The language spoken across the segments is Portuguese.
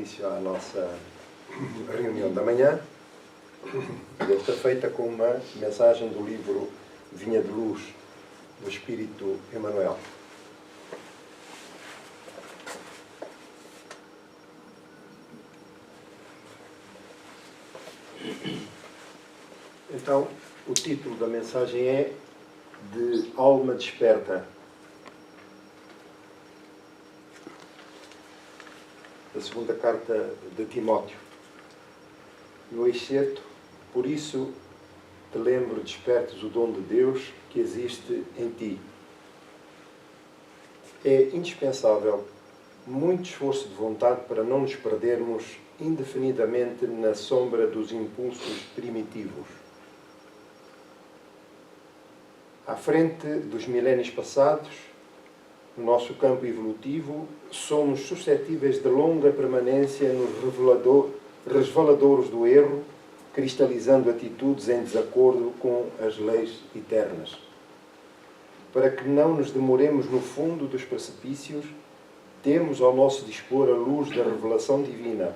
início à nossa reunião da manhã, desta feita com uma mensagem do livro Vinha de Luz, do Espírito Emmanuel. Então, o título da mensagem é De Alma Desperta. Da segunda carta de Timóteo. No excerto, por isso te lembro, despertes o dom de Deus que existe em ti. É indispensável muito esforço de vontade para não nos perdermos indefinidamente na sombra dos impulsos primitivos. À frente dos milénios passados, no nosso campo evolutivo, somos suscetíveis de longa permanência nos resvaladouros do erro, cristalizando atitudes em desacordo com as leis eternas. Para que não nos demoremos no fundo dos precipícios, temos ao nosso dispor a luz da revelação divina,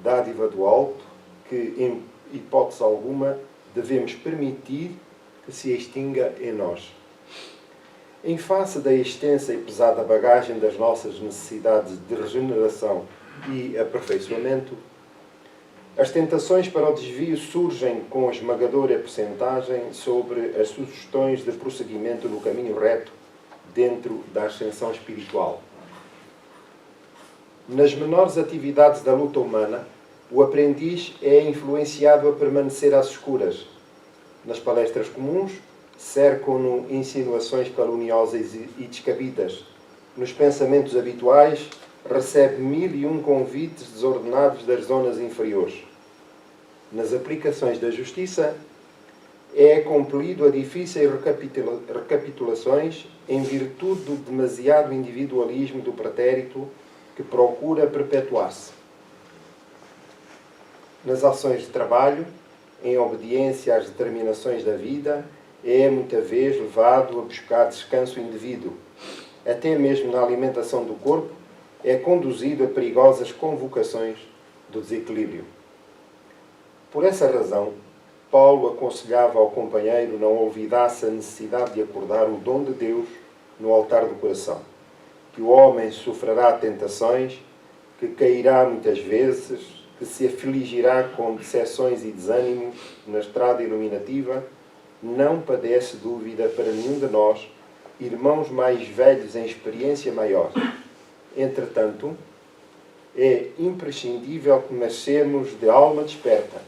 dádiva do alto, que, em hipótese alguma, devemos permitir que se extinga em nós. Em face da extensa e pesada bagagem das nossas necessidades de regeneração e aperfeiçoamento, as tentações para o desvio surgem com esmagadora percentagem sobre as sugestões de prosseguimento no caminho reto dentro da ascensão espiritual. Nas menores atividades da luta humana, o aprendiz é influenciado a permanecer às escuras. Nas palestras comuns, cercam-no insinuações caluniosas e descabidas. Nos pensamentos habituais, recebe 1001 convites desordenados das zonas inferiores. Nas aplicações da justiça, é compelido a difíceis recapitulações em virtude do demasiado individualismo do pretérito que procura perpetuar-se. Nas ações de trabalho, em obediência às determinações da vida, é muita vez levado a buscar descanso indevido. Até mesmo na alimentação do corpo, é conduzido a perigosas convocações do desequilíbrio. Por essa razão, Paulo aconselhava ao companheiro não olvidasse a necessidade de acordar o dom de Deus no altar do coração, que o homem sofrerá tentações, que cairá muitas vezes, que se afligirá com decepções e desânimos na estrada iluminativa. Não padece dúvida para nenhum de nós, irmãos mais velhos em experiência maior. Entretanto, é imprescindível que nascemos de alma desperta,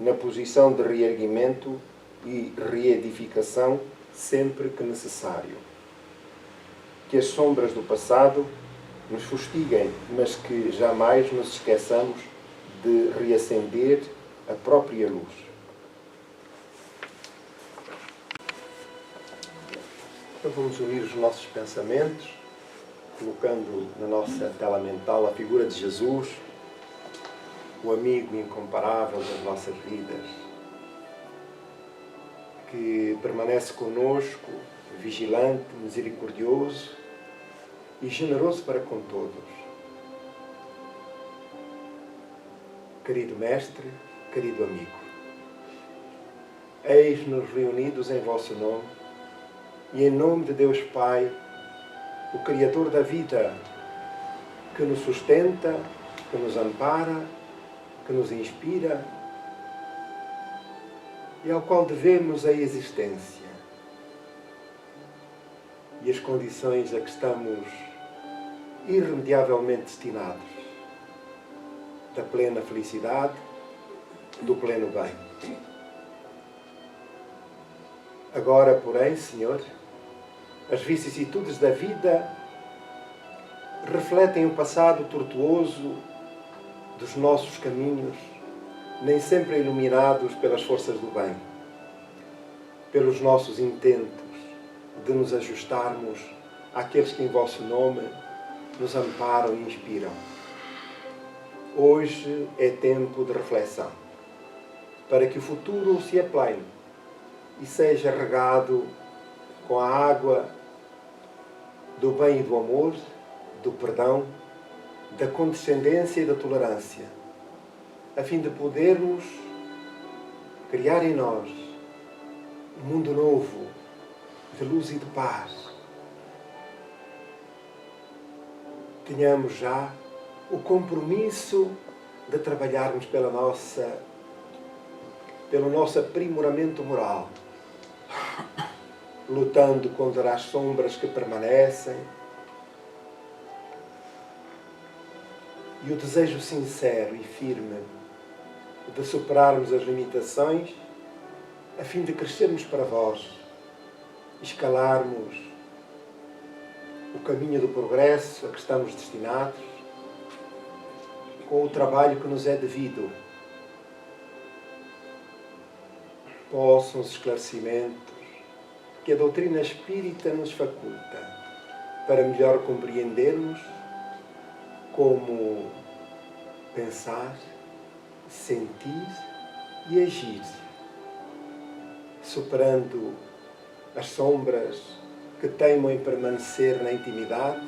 na posição de reerguimento e reedificação sempre que necessário. Que as sombras do passado nos fustiguem, mas que jamais nos esqueçamos de reacender a própria luz. Então vamos unir os nossos pensamentos, colocando na nossa tela mental a figura de Jesus, o amigo incomparável das nossas vidas, que permanece conosco, vigilante, misericordioso e generoso para com todos. Querido Mestre, querido amigo, eis-nos reunidos em vosso nome, e em nome de Deus Pai, o Criador da vida, que nos sustenta, que nos ampara, que nos inspira e ao qual devemos a existência e as condições a que estamos irremediavelmente destinados, da plena felicidade, do pleno bem. Agora, porém, Senhor, as vicissitudes da vida refletem o passado tortuoso dos nossos caminhos, nem sempre iluminados pelas forças do bem, pelos nossos intentos de nos ajustarmos àqueles que em vosso nome nos amparam e inspiram. Hoje é tempo de reflexão, para que o futuro se aplane e seja regado com a água do bem e do amor, do perdão, da condescendência e da tolerância, a fim de podermos criar em nós um mundo novo, de luz e de paz. Tenhamos já o compromisso de trabalharmos pelo nosso aprimoramento moral, lutando contra as sombras que permanecem, e o desejo sincero e firme de superarmos as limitações a fim de crescermos para vós, escalarmos o caminho do progresso a que estamos destinados, com o trabalho que nos é devido. Possam os esclarecimentos que a doutrina espírita nos faculta para melhor compreendermos como pensar, sentir e agir, superando as sombras que teimam em permanecer na intimidade,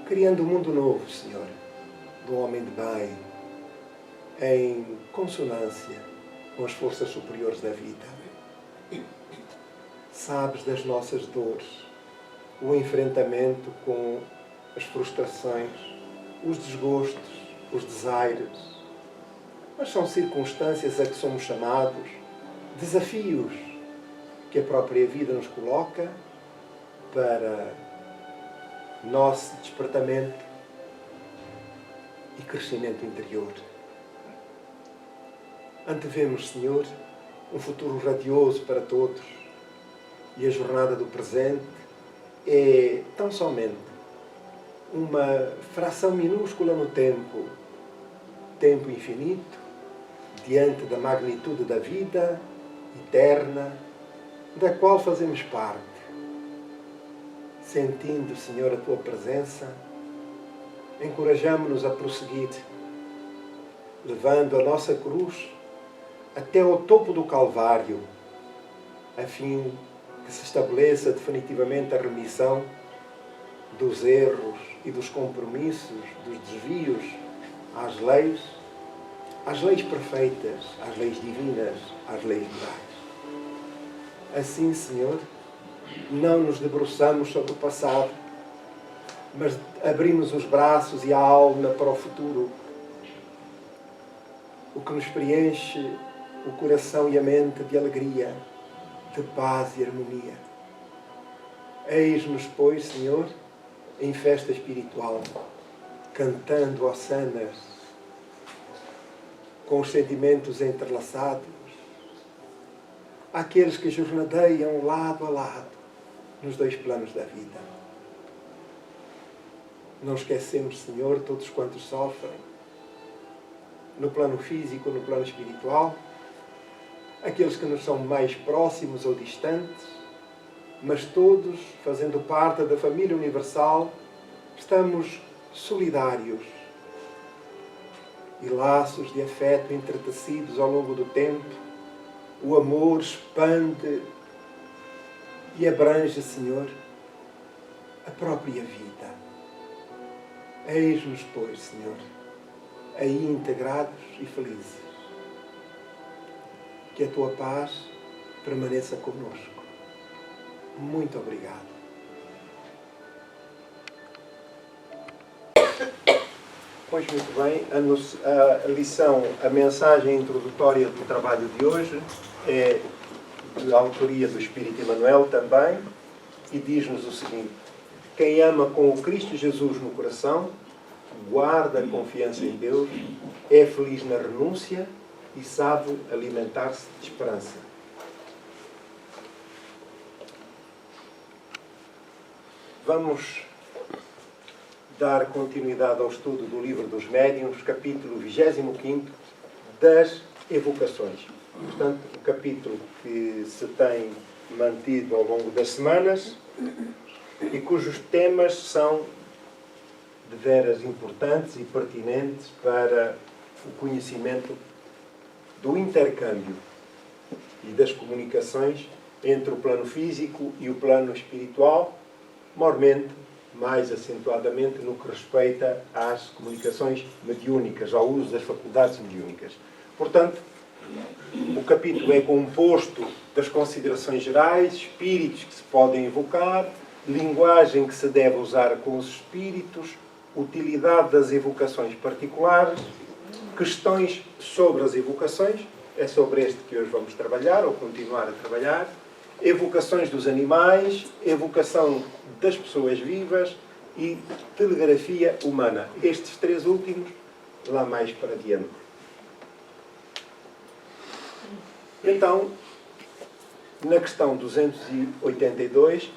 criando um mundo novo, Senhor, do homem de bem, em consonância com as forças superiores da vida. Sabes das nossas dores, o enfrentamento com as frustrações, os desgostos, os desaires. Mas são circunstâncias a que somos chamados, desafios que a própria vida nos coloca para nosso despertamento e crescimento interior. Antevemos, Senhor, um futuro radioso para todos, e a jornada do presente é tão somente uma fração minúscula no tempo, tempo infinito, diante da magnitude da vida eterna, da qual fazemos parte. Sentindo, Senhor, a Tua presença, encorajamo-nos a prosseguir, levando a nossa cruz até ao topo do Calvário, a fim que se estabeleça definitivamente a remissão dos erros e dos compromissos, dos desvios às leis perfeitas, às leis divinas, às leis morais. Assim, Senhor, não nos debruçamos sobre o passado, mas abrimos os braços e a alma para o futuro, o que nos preenche o coração e a mente de alegria, de paz e harmonia. Eis-nos, pois, Senhor, em festa espiritual, cantando hossanas, com os sentimentos entrelaçados, àqueles que jornadeiam lado a lado nos dois planos da vida. Não esquecemos, Senhor, todos quantos sofrem, no plano físico, no plano espiritual, aqueles que nos são mais próximos ou distantes, mas todos, fazendo parte da família universal, estamos solidários, e laços de afeto entretecidos ao longo do tempo, o amor expande e abrange, Senhor, a própria vida. Eis-nos, pois, Senhor, aí integrados e felizes. Que a Tua paz permaneça conosco. Muito obrigado. Pois muito bem, a lição, a mensagem introdutória do trabalho de hoje é de autoria do Espírito Emmanuel também, e diz-nos o seguinte: quem ama com o Cristo Jesus no coração, guarda a confiança em Deus, é feliz na renúncia e sabe alimentar-se de esperança. Vamos dar continuidade ao estudo do Livro dos Médiuns, capítulo 25, das evocações. Portanto, o capítulo que se tem mantido ao longo das semanas e cujos temas são de veras importantes e pertinentes para o conhecimento do intercâmbio e das comunicações entre o plano físico e o plano espiritual, mormente mais acentuadamente no que respeita às comunicações mediúnicas, ao uso das faculdades mediúnicas. Portanto, o capítulo é composto das considerações gerais, espíritos que se podem evocar, linguagem que se deve usar com os espíritos, utilidade das evocações particulares, questões sobre as evocações, é sobre este que hoje vamos trabalhar, ou continuar a trabalhar, evocações dos animais, evocação das pessoas vivas e telegrafia humana. Estes três últimos, lá mais para diante. Então, na questão 282,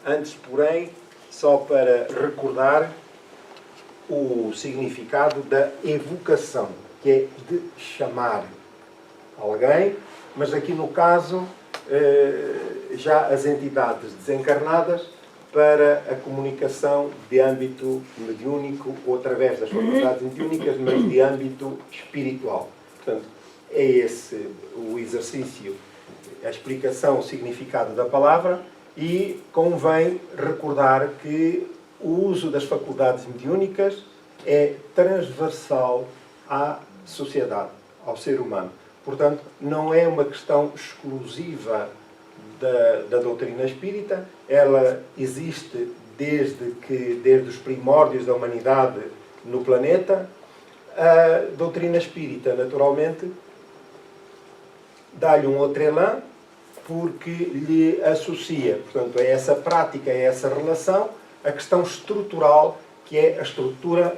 antes, porém, só para recordar o significado da evocação, que é de chamar alguém, mas aqui no caso já as entidades desencarnadas para a comunicação de âmbito mediúnico ou através das faculdades mediúnicas, mas de âmbito espiritual. Portanto, é esse o exercício, a explicação, o significado da palavra, e convém recordar que o uso das faculdades mediúnicas é transversal à sociedade, ao ser humano. Portanto, não é uma questão exclusiva da doutrina espírita, ela existe desde os primórdios da humanidade no planeta. A doutrina espírita, naturalmente, dá-lhe um outro elan, porque lhe associa, portanto, a essa prática, a essa relação, a questão estrutural, que é a estrutura,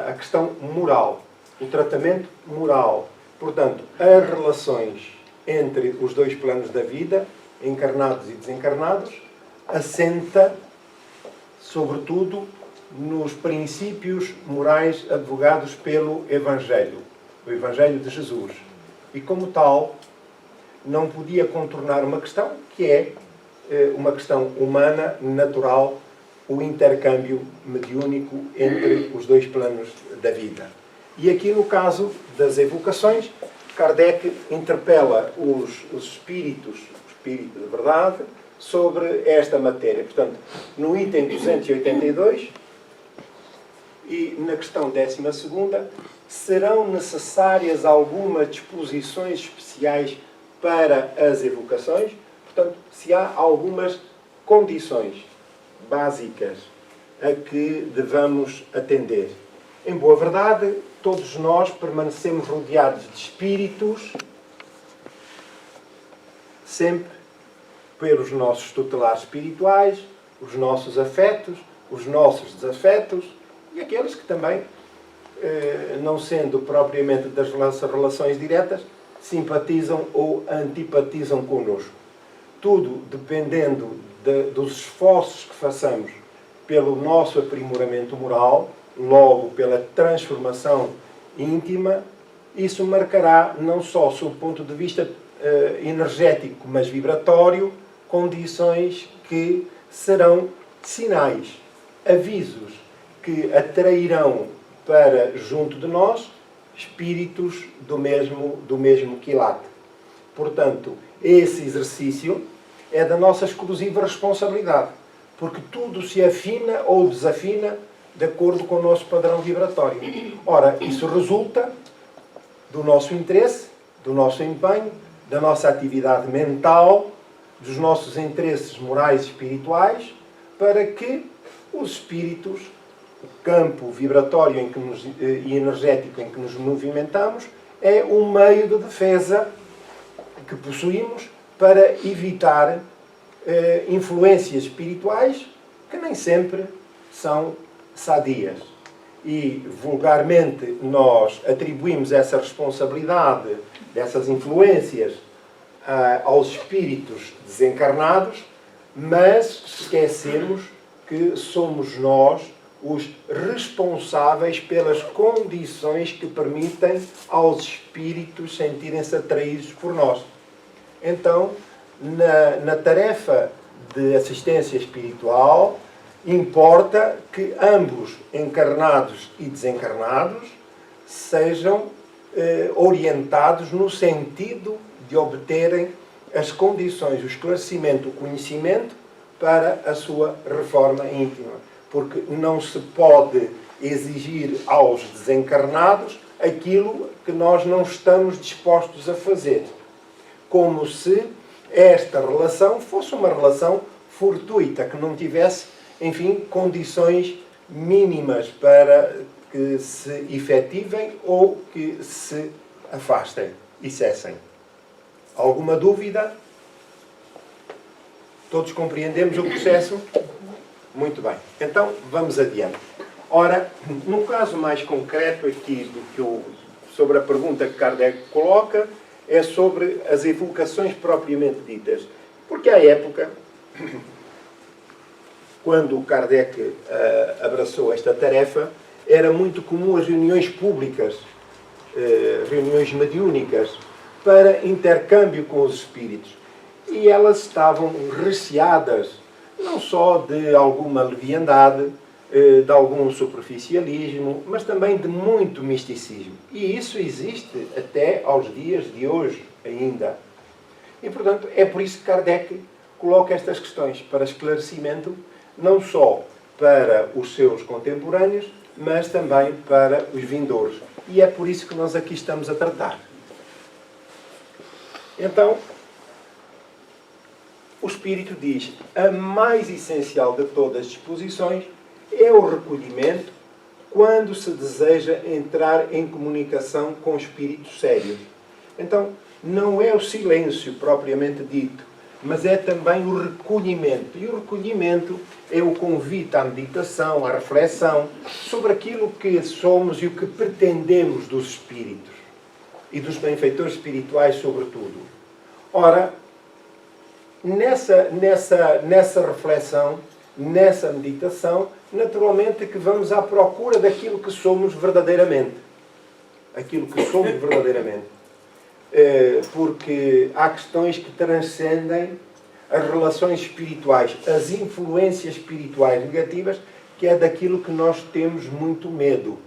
a questão moral, o tratamento moral. Portanto, as relações entre os dois planos da vida, encarnados e desencarnados, assenta, sobretudo, nos princípios morais advogados pelo Evangelho, o Evangelho de Jesus. E, como tal, não podia contornar uma questão que é uma questão humana, natural, o intercâmbio mediúnico entre os dois planos da vida. E aqui, no caso das evocações, Kardec interpela os espíritos, o espírito de verdade, sobre esta matéria. Portanto, no item 282 e na questão 12ª, serão necessárias algumas disposições especiais para as evocações? Portanto, se há algumas condições básicas a que devamos atender. Em boa verdade, todos nós permanecemos rodeados de espíritos, sempre pelos nossos tutelares espirituais, os nossos afetos, os nossos desafetos e aqueles que também, não sendo propriamente das nossas relações diretas, simpatizam ou antipatizam connosco. Tudo dependendo dos esforços que façamos pelo nosso aprimoramento moral, logo pela transformação íntima, isso marcará, não só sob o ponto de vista energético, mas vibratório, condições que serão sinais, avisos que atrairão para junto de nós espíritos do mesmo quilate. Portanto, esse exercício é da nossa exclusiva responsabilidade, porque tudo se afina ou desafina de acordo com o nosso padrão vibratório. Ora, isso resulta do nosso interesse, do nosso empenho, da nossa atividade mental, dos nossos interesses morais e espirituais, para que os espíritos, o campo vibratório e energético em que nos movimentamos, é um meio de defesa que possuímos para evitar influências espirituais que nem sempre são sadias. E, vulgarmente, nós atribuímos essa responsabilidade dessas influências aos espíritos desencarnados, mas esquecemos que somos nós os responsáveis pelas condições que permitem aos espíritos sentirem-se atraídos por nós. Então, na tarefa de assistência espiritual, importa que ambos, encarnados e desencarnados, sejam orientados no sentido de obterem as condições, o esclarecimento, o conhecimento para a sua reforma íntima. porque não se pode exigir aos desencarnados aquilo que nós não estamos dispostos a fazer. Como se esta relação fosse uma relação fortuita, que não tivesse, enfim, condições mínimas para que se efetivem ou que se afastem e cessem. Alguma dúvida? Todos compreendemos o processo? Muito bem. Então, vamos adiante. Ora, no caso mais concreto aqui sobre a pergunta que Kardec coloca, é sobre as evocações propriamente ditas. Porque à época, quando Kardec abraçou esta tarefa, era muito comum as reuniões públicas, reuniões mediúnicas, para intercâmbio com os espíritos. E elas estavam recheadas, não só de alguma leviandade, de algum superficialismo, mas também de muito misticismo. E isso existe até aos dias de hoje ainda. E, portanto, é por isso que Kardec coloca estas questões para esclarecimento, não só para os seus contemporâneos, mas também para os vindouros. E é por isso que nós aqui estamos a tratar. Então, o Espírito diz: a mais essencial de todas as disposições é o recolhimento quando se deseja entrar em comunicação com espíritos sérios. Então, não é o silêncio propriamente dito, mas é também o recolhimento. E o recolhimento é o convite à meditação, à reflexão sobre aquilo que somos e o que pretendemos dos espíritos e dos benfeitores espirituais, sobretudo. Ora, nessa reflexão, nessa meditação, naturalmente que vamos à procura daquilo que somos verdadeiramente. Aquilo que somos verdadeiramente. Porque há questões que transcendem as relações espirituais, as influências espirituais negativas, que é daquilo que nós temos muito medo.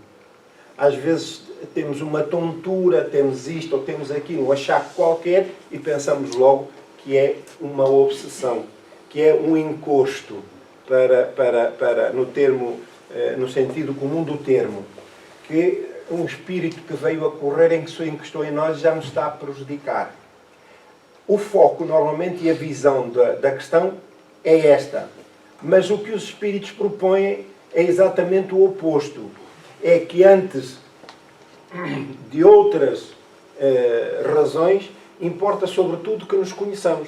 Às vezes temos uma tontura, temos isto ou temos aquilo, um achaque qualquer, e pensamos logo que é uma obsessão, que é um encosto, no sentido comum do termo, que um espírito que veio a correr em que se encostou em nós já nos está a prejudicar. O foco, normalmente, e a visão da questão é esta. Mas o que os espíritos propõem é exatamente o oposto. É que antes de outras razões, importa sobretudo que nos conheçamos.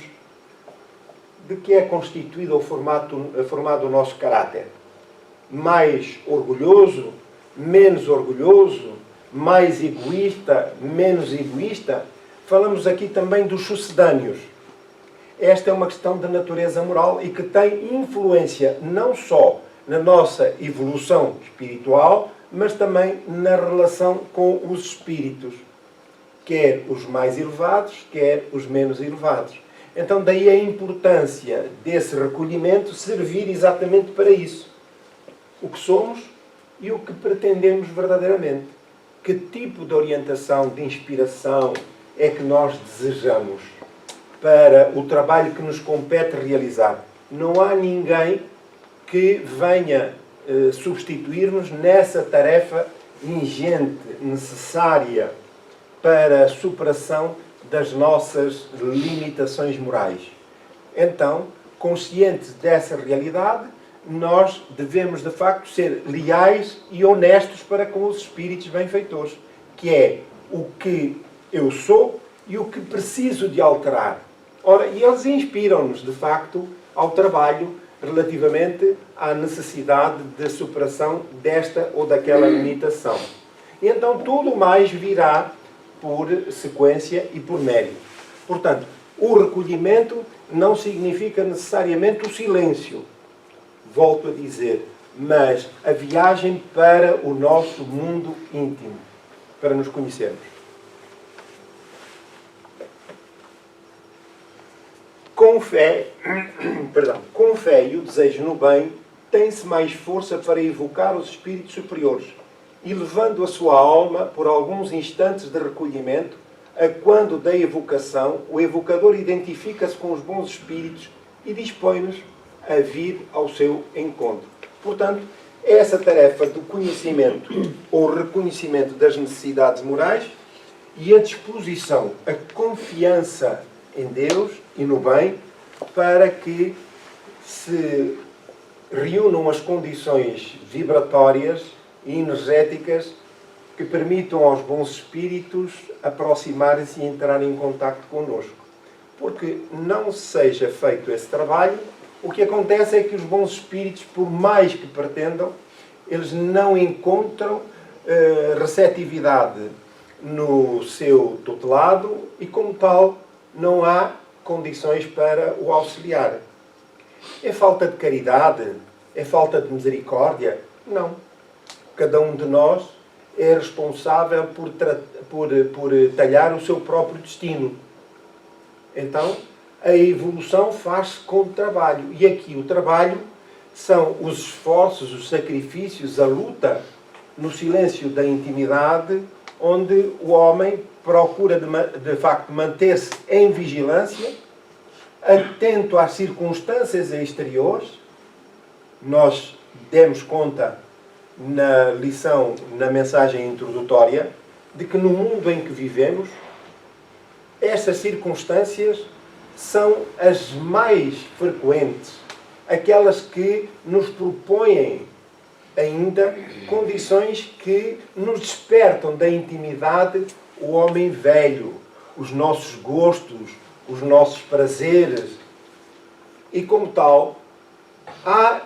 De que é constituído ou formado o nosso caráter? Mais orgulhoso? Menos orgulhoso? Mais egoísta? Menos egoísta? Falamos aqui também dos sucedâneos. Esta é uma questão de natureza moral e que tem influência não só na nossa evolução espiritual, mas também na relação com os espíritos, quer os mais elevados, quer os menos elevados. Então daí a importância desse recolhimento servir exatamente para isso. O que somos e o que pretendemos verdadeiramente. Que tipo de orientação, de inspiração é que nós desejamos para o trabalho que nos compete realizar? Não há ninguém que venha substituir-nos nessa tarefa ingente, necessária para a superação das nossas limitações morais. Então, conscientes dessa realidade, nós devemos, de facto, ser leais e honestos para com os espíritos benfeitores, que é o que eu sou e o que preciso de alterar. Ora, e eles inspiram-nos, de facto, ao trabalho relativamente à necessidade de superação desta ou daquela limitação. E então tudo mais virá por sequência e por mérito. Portanto, o recolhimento não significa necessariamente o silêncio, volto a dizer, mas a viagem para o nosso mundo íntimo, para nos conhecermos. Com fé e o desejo no bem, tem-se mais força para evocar os espíritos superiores, e levando a sua alma por alguns instantes de recolhimento, a quando da evocação, o evocador identifica-se com os bons espíritos e dispõe-nos a vir ao seu encontro. Portanto, essa tarefa do conhecimento ou reconhecimento das necessidades morais e a disposição, a confiança em Deus e no bem, para que se reúnam as condições vibratórias e energéticas que permitam aos bons espíritos aproximarem-se e entrarem em contacto connosco. Porque não seja feito esse trabalho, o que acontece é que os bons espíritos, por mais que pretendam, eles não encontram receptividade no seu tutelado e, como tal, não há condições para o auxiliar. É falta de caridade? É falta de misericórdia? Não. Cada um de nós é responsável por talhar o seu próprio destino. Então, a evolução faz-se com trabalho. E aqui o trabalho são os esforços, os sacrifícios, a luta no silêncio da intimidade, onde o homem procura de facto manter-se em vigilância, atento às circunstâncias exteriores. Nós demos conta na lição, na mensagem introdutória, de que no mundo em que vivemos, estas circunstâncias são as mais frequentes, aquelas que nos propõem ainda condições que nos despertam da intimidade o homem velho, os nossos gostos, os nossos prazeres. E como tal, há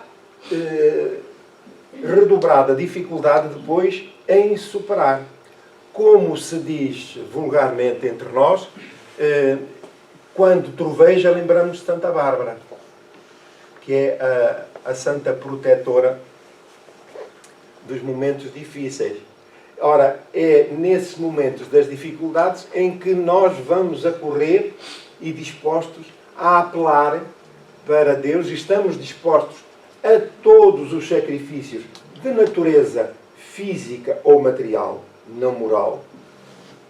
redobrada dificuldade depois em superar. Como se diz vulgarmente entre nós, quando troveja lembramos de Santa Bárbara, que é a santa protetora dos momentos difíceis. Ora, é nesses momentos das dificuldades em que nós vamos a correr e dispostos a apelar para Deus, e estamos dispostos a todos os sacrifícios de natureza física ou material, não moral,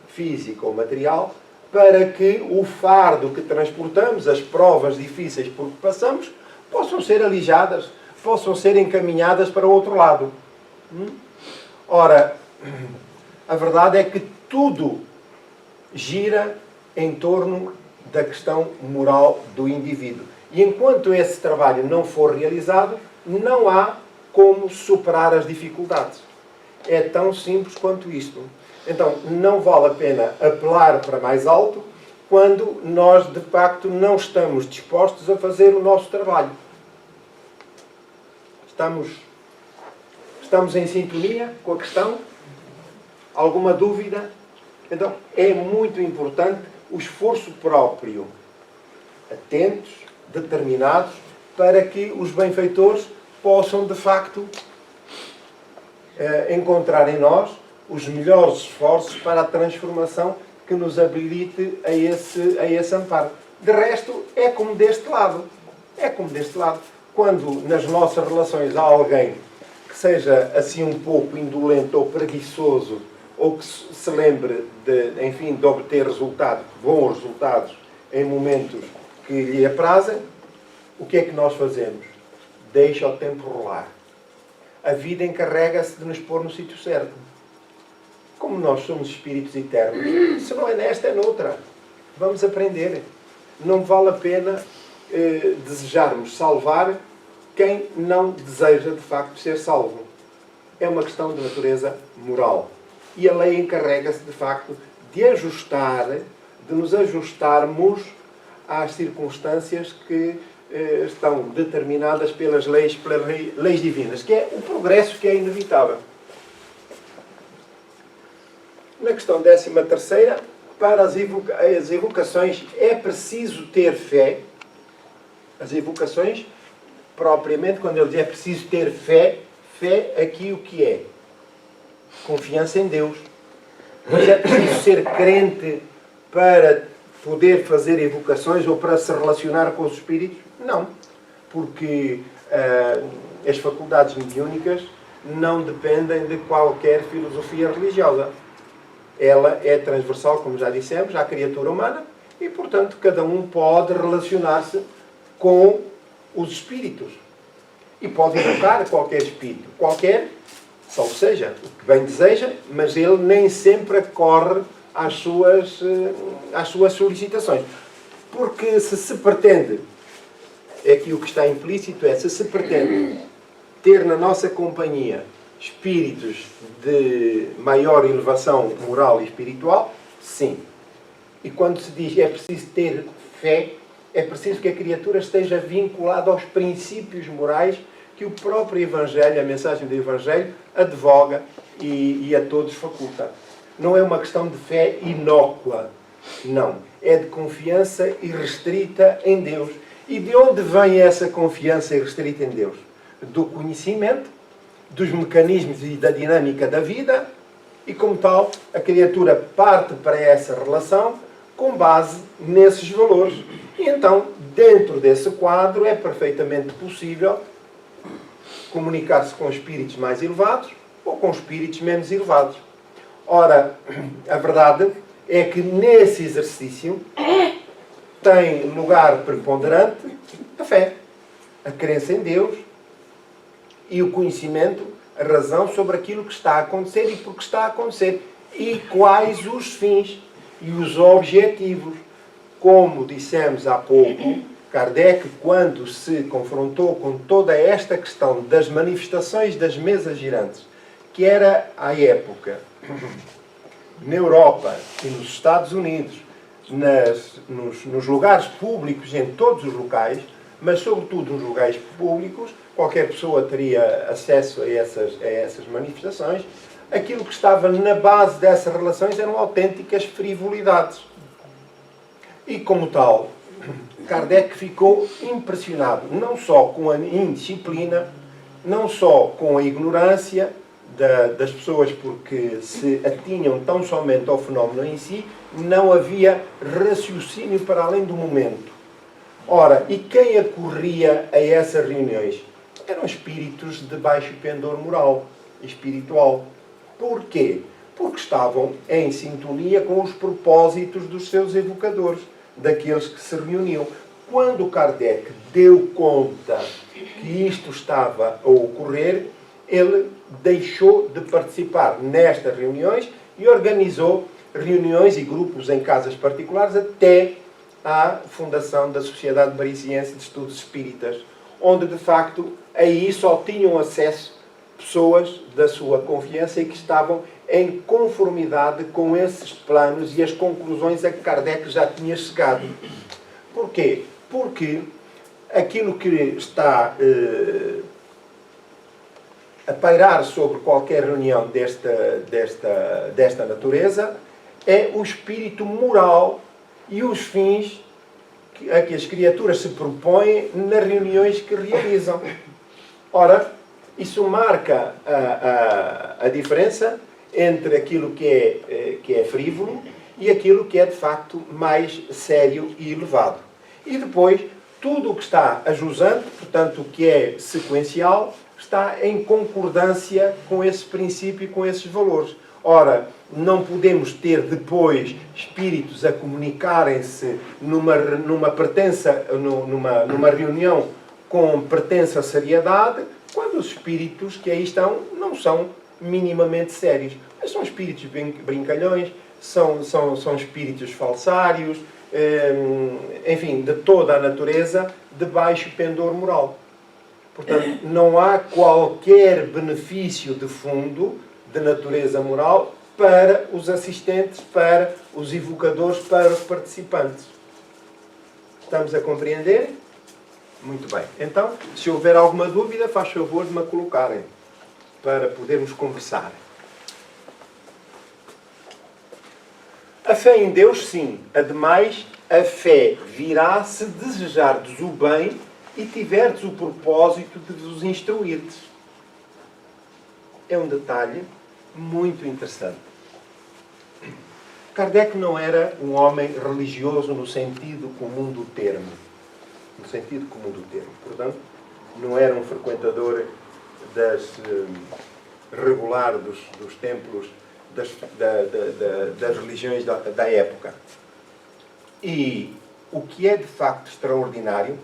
física ou material, para que o fardo que transportamos, as provas difíceis por que passamos, possam ser alijadas, possam ser encaminhadas para o outro lado. Ora, a verdade é que tudo gira em torno da questão moral do indivíduo. E enquanto esse trabalho não for realizado, não há como superar as dificuldades. É tão simples quanto isto. Então, não vale a pena apelar para mais alto quando nós, de facto, não estamos dispostos a fazer o nosso trabalho. Estamos em sintonia com a questão? Alguma dúvida? Então, é muito importante o esforço próprio, atentos, determinados, para que os benfeitores possam, de facto, encontrar em nós os melhores esforços para a transformação que nos habilite a esse amparo. De resto, é como deste lado. É como deste lado. Quando nas nossas relações há alguém que seja assim um pouco indolente ou preguiçoso, ou que se lembre de obter bons resultados em momentos que lhe aprazem, o que é que nós fazemos? Deixa o tempo rolar. A vida encarrega-se de nos pôr no sítio certo. Como nós somos espíritos eternos, se não é nesta, é noutra. Vamos aprender. Não vale a pena desejarmos salvar quem não deseja, de facto, ser salvo. É uma questão de natureza moral. E a lei encarrega-se, de facto, de nos ajustarmos às circunstâncias que estão determinadas pelas leis divinas, que é o progresso que é inevitável. Na questão 13ª, para as evocações é preciso ter fé. As evocações, propriamente, quando ele diz é preciso ter fé, fé aqui o que é? Confiança em Deus. Mas é preciso ser crente para poder fazer evocações ou para se relacionar com os espíritos? Não. Porque as faculdades mediúnicas não dependem de qualquer filosofia religiosa. Ela é transversal, como já dissemos, à criatura humana e, portanto, cada um pode relacionar-se com os espíritos. E pode invocar qualquer espírito, qualquer, ou seja, o que bem deseja, mas ele nem sempre acorre às suas solicitações. Porque se pretende, aqui o que está implícito é, se pretende ter na nossa companhia espíritos de maior elevação moral e espiritual, sim. E quando se diz que é preciso ter fé, é preciso que a criatura esteja vinculada aos princípios morais que o próprio Evangelho, a mensagem do Evangelho, advoga e a todos faculta. Não é uma questão de fé inócua, não. É de confiança irrestrita em Deus. E de onde vem essa confiança irrestrita em Deus? Do conhecimento, dos mecanismos e da dinâmica da vida, e como tal, a criatura parte para essa relação com base nesses valores. E então, dentro desse quadro, é perfeitamente possível comunicar-se com espíritos mais elevados ou com espíritos menos elevados. Ora, a verdade é que nesse exercício tem lugar preponderante a fé, a crença em Deus e o conhecimento, a razão sobre aquilo que está a acontecer e por que está a acontecer e quais os fins e os objetivos. Como dissemos há pouco, Kardec, quando se confrontou com toda esta questão das manifestações das mesas girantes, que era à época na Europa e nos Estados Unidos, nos lugares públicos, em todos os locais, mas sobretudo nos lugares públicos, qualquer pessoa teria acesso a essas manifestações. Aquilo que estava na base dessas relações eram autênticas frivolidades. E como tal, Kardec ficou impressionado, não só com a indisciplina, não só com a ignorância das pessoas, porque se atinham tão somente ao fenómeno em si, não havia raciocínio para além do momento. Ora, e quem acorria a essas reuniões? Eram espíritos de baixo pendor moral e espiritual. Porquê? Porque estavam em sintonia com os propósitos dos seus evocadores, daqueles que se reuniam. Quando Kardec deu conta que isto estava a ocorrer, ele deixou de participar nestas reuniões e organizou reuniões e grupos em casas particulares até à fundação da Sociedade Parisiense de Estudos Espíritas, onde, de facto, aí só tinham acesso pessoas da sua confiança e que estavam em conformidade com esses planos e as conclusões a que Kardec já tinha chegado. Porquê? Porque aquilo que está a pairar sobre qualquer reunião desta natureza é o espírito moral e os fins a que as criaturas se propõem nas reuniões que realizam. Ora, isso marca a diferença entre aquilo que é frívolo e aquilo que é, de facto, mais sério e elevado. E depois, tudo o que está ajusante, portanto, o que é sequencial, está em concordância com esse princípio e com esses valores. Ora, não podemos ter depois espíritos a comunicarem-se numa reunião com pretensa seriedade, quando os espíritos que aí estão não são minimamente sérios. Mas são espíritos brincalhões, são espíritos falsários, enfim, de toda a natureza de baixo pendor moral. Portanto, não há qualquer benefício de fundo de natureza moral para os assistentes, para os evocadores, para os participantes. Estamos a compreender? Muito bem. Então, se houver alguma dúvida, faz favor de me a colocarem, para podermos conversar. A fé em Deus, sim. Ademais, a fé virá se desejardes o bem e tiverdes o propósito de vos instruirdes. É um detalhe muito interessante. Kardec não era um homem religioso no sentido comum do termo. No sentido comum do termo. Portanto, não era um frequentador regular dos templos das religiões da época. E o que é de facto extraordinário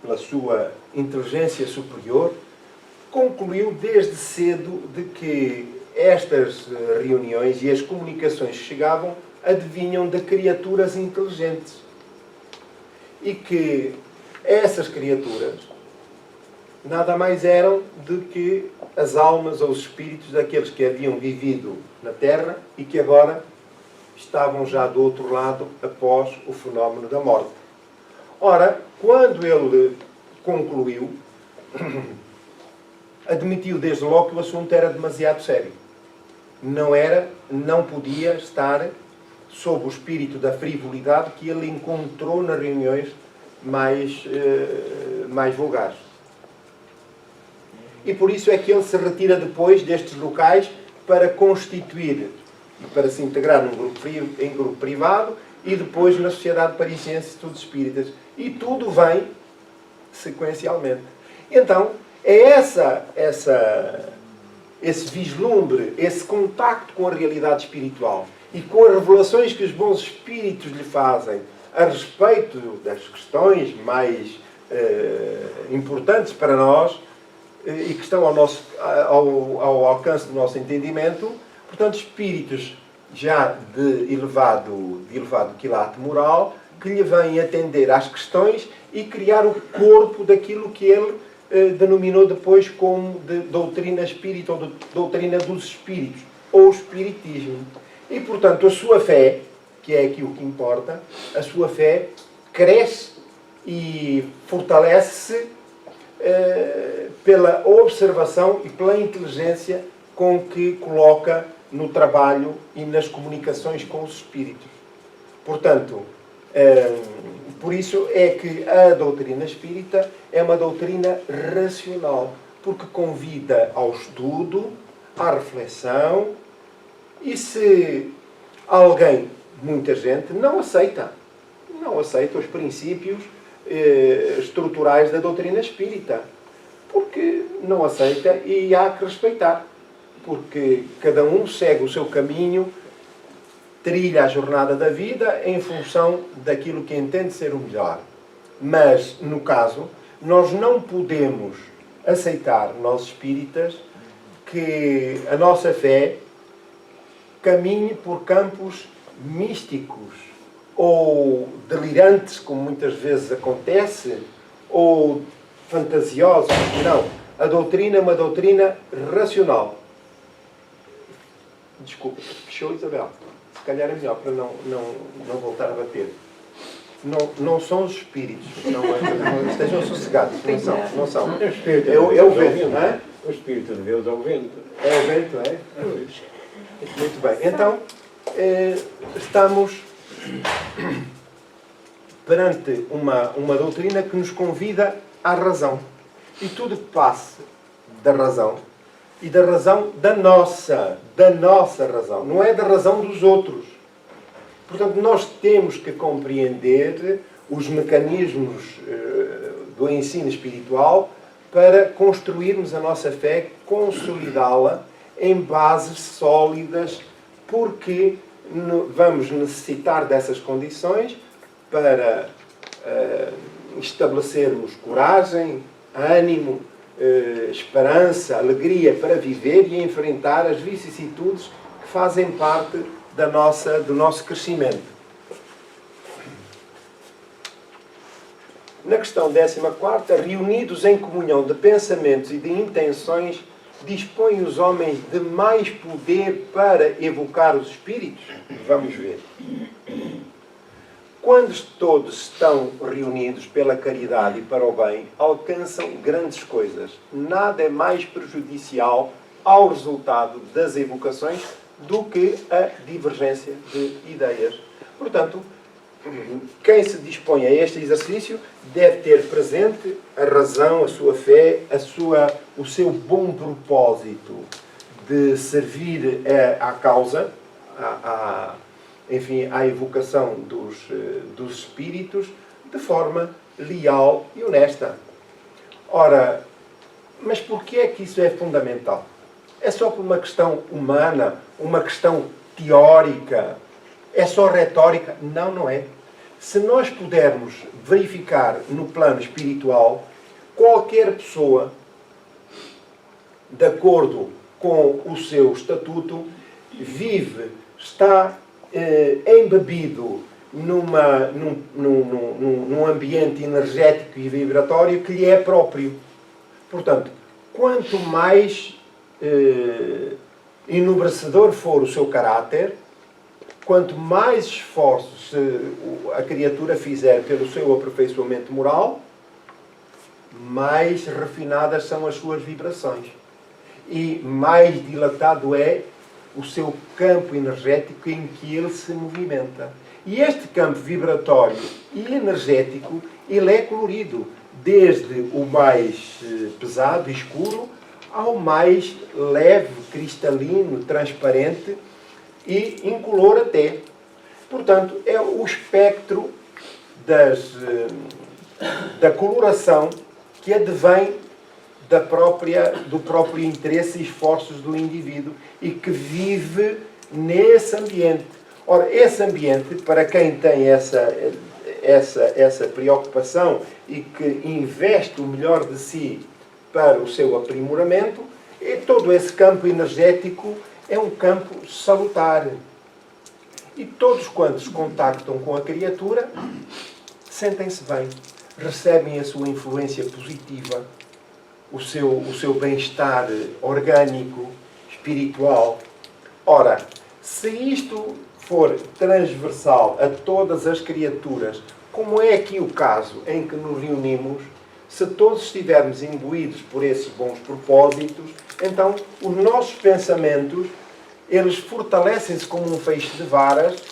pela sua inteligência superior, concluiu desde cedo de que estas reuniões e as comunicações que chegavam adivinham de criaturas inteligentes. E que essas criaturas nada mais eram do que as almas ou os espíritos daqueles que haviam vivido na Terra e que agora estavam já do outro lado após o fenómeno da morte. Ora, quando ele concluiu, admitiu desde logo que o assunto era demasiado sério. Não podia estar sob o espírito da frivolidade que ele encontrou nas reuniões mais vulgares. E por isso é que ele se retira depois destes locais para constituir e para se integrar em grupo privado e depois na Sociedade Parisiense de Estudos Espíritas. E tudo vem sequencialmente. Então, é esse vislumbre, esse contacto com a realidade espiritual e com as revelações que os bons espíritos lhe fazem a respeito das questões mais importantes para nós e que estão ao alcance do nosso entendimento, portanto, espíritos já de elevado quilate moral, que lhe vêm atender às questões e criar o corpo daquilo que ele denominou depois como de doutrina espírita ou de doutrina dos espíritos, ou espiritismo. E, portanto, a sua fé, que é aqui o que importa, a sua fé cresce e fortalece-se pela observação e pela inteligência com que coloca no trabalho e nas comunicações com os espíritos. Portanto, por isso é que a doutrina espírita é uma doutrina racional, porque convida ao estudo, à reflexão, e se alguém, muita gente, não aceita os princípios estruturais da doutrina espírita, porque não aceita e há que respeitar, porque cada um segue o seu caminho, trilha a jornada da vida em função daquilo que entende ser o melhor. Mas, no caso, nós não podemos aceitar, nós espíritas, que a nossa fé caminhe por campos místicos ou delirantes, como muitas vezes acontece, ou fantasiosos. Não. A doutrina é uma doutrina racional. Desculpa, fechou, Isabel? Se calhar é melhor para não voltar a bater. Não são os espíritos. Estejam sossegados. Não são. É o vento, não é? O Espírito de Deus é o vento. É o vento, é? Muito bem. Então, estamos perante uma doutrina que nos convida à razão. E tudo que passe da razão, e da razão da nossa razão, não é da razão dos outros. Portanto, nós temos que compreender os mecanismos do ensino espiritual para construirmos a nossa fé, consolidá-la em bases sólidas, porque vamos necessitar dessas condições para estabelecermos coragem, ânimo, esperança, alegria para viver e enfrentar as vicissitudes que fazem parte do nosso crescimento. Na questão 14ª, reunidos em comunhão de pensamentos e de intenções, dispõem os homens de mais poder para evocar os espíritos? Vamos ver. Quando todos estão reunidos pela caridade e para o bem, alcançam grandes coisas. Nada é mais prejudicial ao resultado das evocações do que a divergência de ideias. Portanto, quem se dispõe a este exercício deve ter presente a razão, a sua fé, o seu bom propósito de servir à causa, enfim, à evocação dos espíritos de forma leal e honesta. Ora, mas porquê é que isso é fundamental? É só por uma questão humana, uma questão teórica? É só retórica? Não, não é. se nós pudermos verificar no plano espiritual, qualquer pessoa, de acordo com o seu estatuto, vive, está embebido num ambiente energético e vibratório que lhe é próprio. Portanto, quanto mais enobrecedor for o seu caráter, quanto mais esforços a criatura fizer pelo seu aperfeiçoamento moral, mais refinadas são as suas vibrações. E mais dilatado é o seu campo energético em que ele se movimenta. E este campo vibratório e energético, ele é colorido, desde o mais pesado, escuro, ao mais leve, cristalino, transparente e incolor até. Portanto, é o espectro da coloração que advém do próprio interesse e esforços do indivíduo e que vive nesse ambiente. Ora, esse ambiente, para quem tem essa preocupação e que investe o melhor de si para o seu aprimoramento, e todo esse campo energético é um campo salutar. E todos quantos contactam com a criatura sentem-se bem, recebem a sua influência positiva, o seu bem-estar orgânico, espiritual. Ora, se isto for transversal a todas as criaturas, como é aqui o caso em que nos reunimos, se todos estivermos imbuídos por esses bons propósitos, então os nossos pensamentos, eles fortalecem-se como um feixe de varas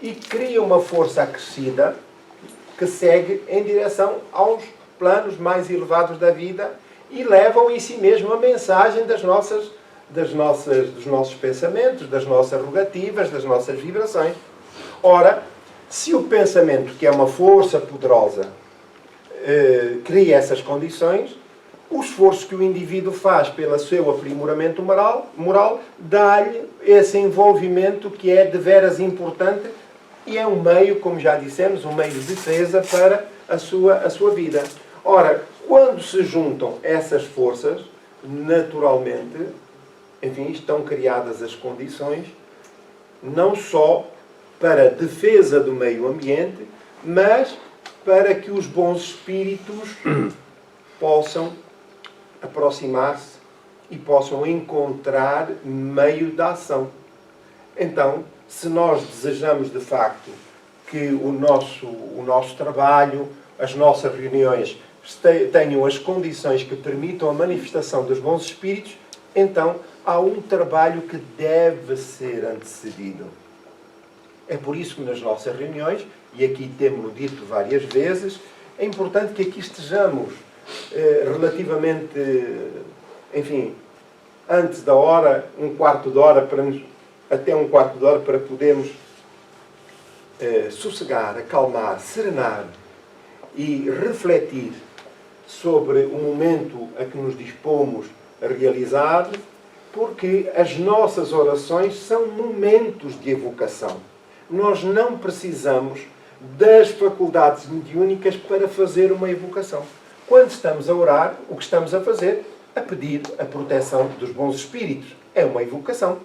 e criam uma força acrescida que segue em direção aos planos mais elevados da vida e levam em si mesmo a mensagem dos nossos pensamentos, das nossas rogativas, das nossas vibrações. Ora, se o pensamento, que é uma força poderosa, cria essas condições, o esforço que o indivíduo faz pelo seu aprimoramento moral dá-lhe esse envolvimento que é de veras importante e é um meio, como já dissemos, um meio de defesa para a sua vida. Ora, quando se juntam essas forças, naturalmente, enfim, estão criadas as condições, não só para a defesa do meio ambiente, mas para que os bons espíritos possam aproximar-se e possam encontrar meio de ação. Então, se nós desejamos de facto que o nosso trabalho, as nossas reuniões tenham as condições que permitam a manifestação dos bons espíritos, então há um trabalho que deve ser antecedido. É por isso que nas nossas reuniões, e aqui temos dito várias vezes, é importante que aqui estejamos relativamente, enfim, antes da hora, até um quarto de hora para podermos sossegar, acalmar, serenar e refletir sobre o momento a que nos dispomos a realizar, porque as nossas orações são momentos de evocação. Nós não precisamos das faculdades mediúnicas para fazer uma evocação. Quando estamos a orar, o que estamos a fazer? A pedir a proteção dos bons espíritos. É uma evocação.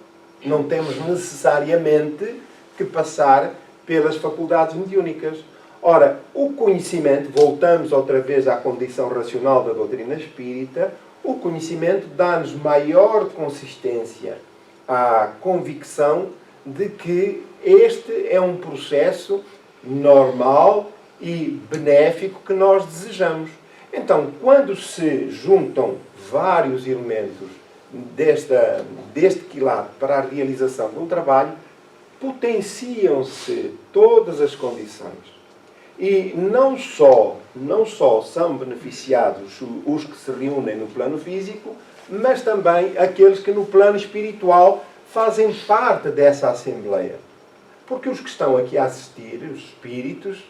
Não temos necessariamente que passar pelas faculdades mediúnicas. Ora, o conhecimento, voltamos outra vez à condição racional da doutrina espírita, o conhecimento dá-nos maior consistência à convicção de que este é um processo normal e benéfico que nós desejamos. Então, quando se juntam vários elementos deste quilate para a realização de um trabalho, potenciam-se todas as condições. E não só são beneficiados os que se reúnem no plano físico, mas também aqueles que no plano espiritual fazem parte dessa assembleia. Porque os que estão aqui a assistir, os espíritos,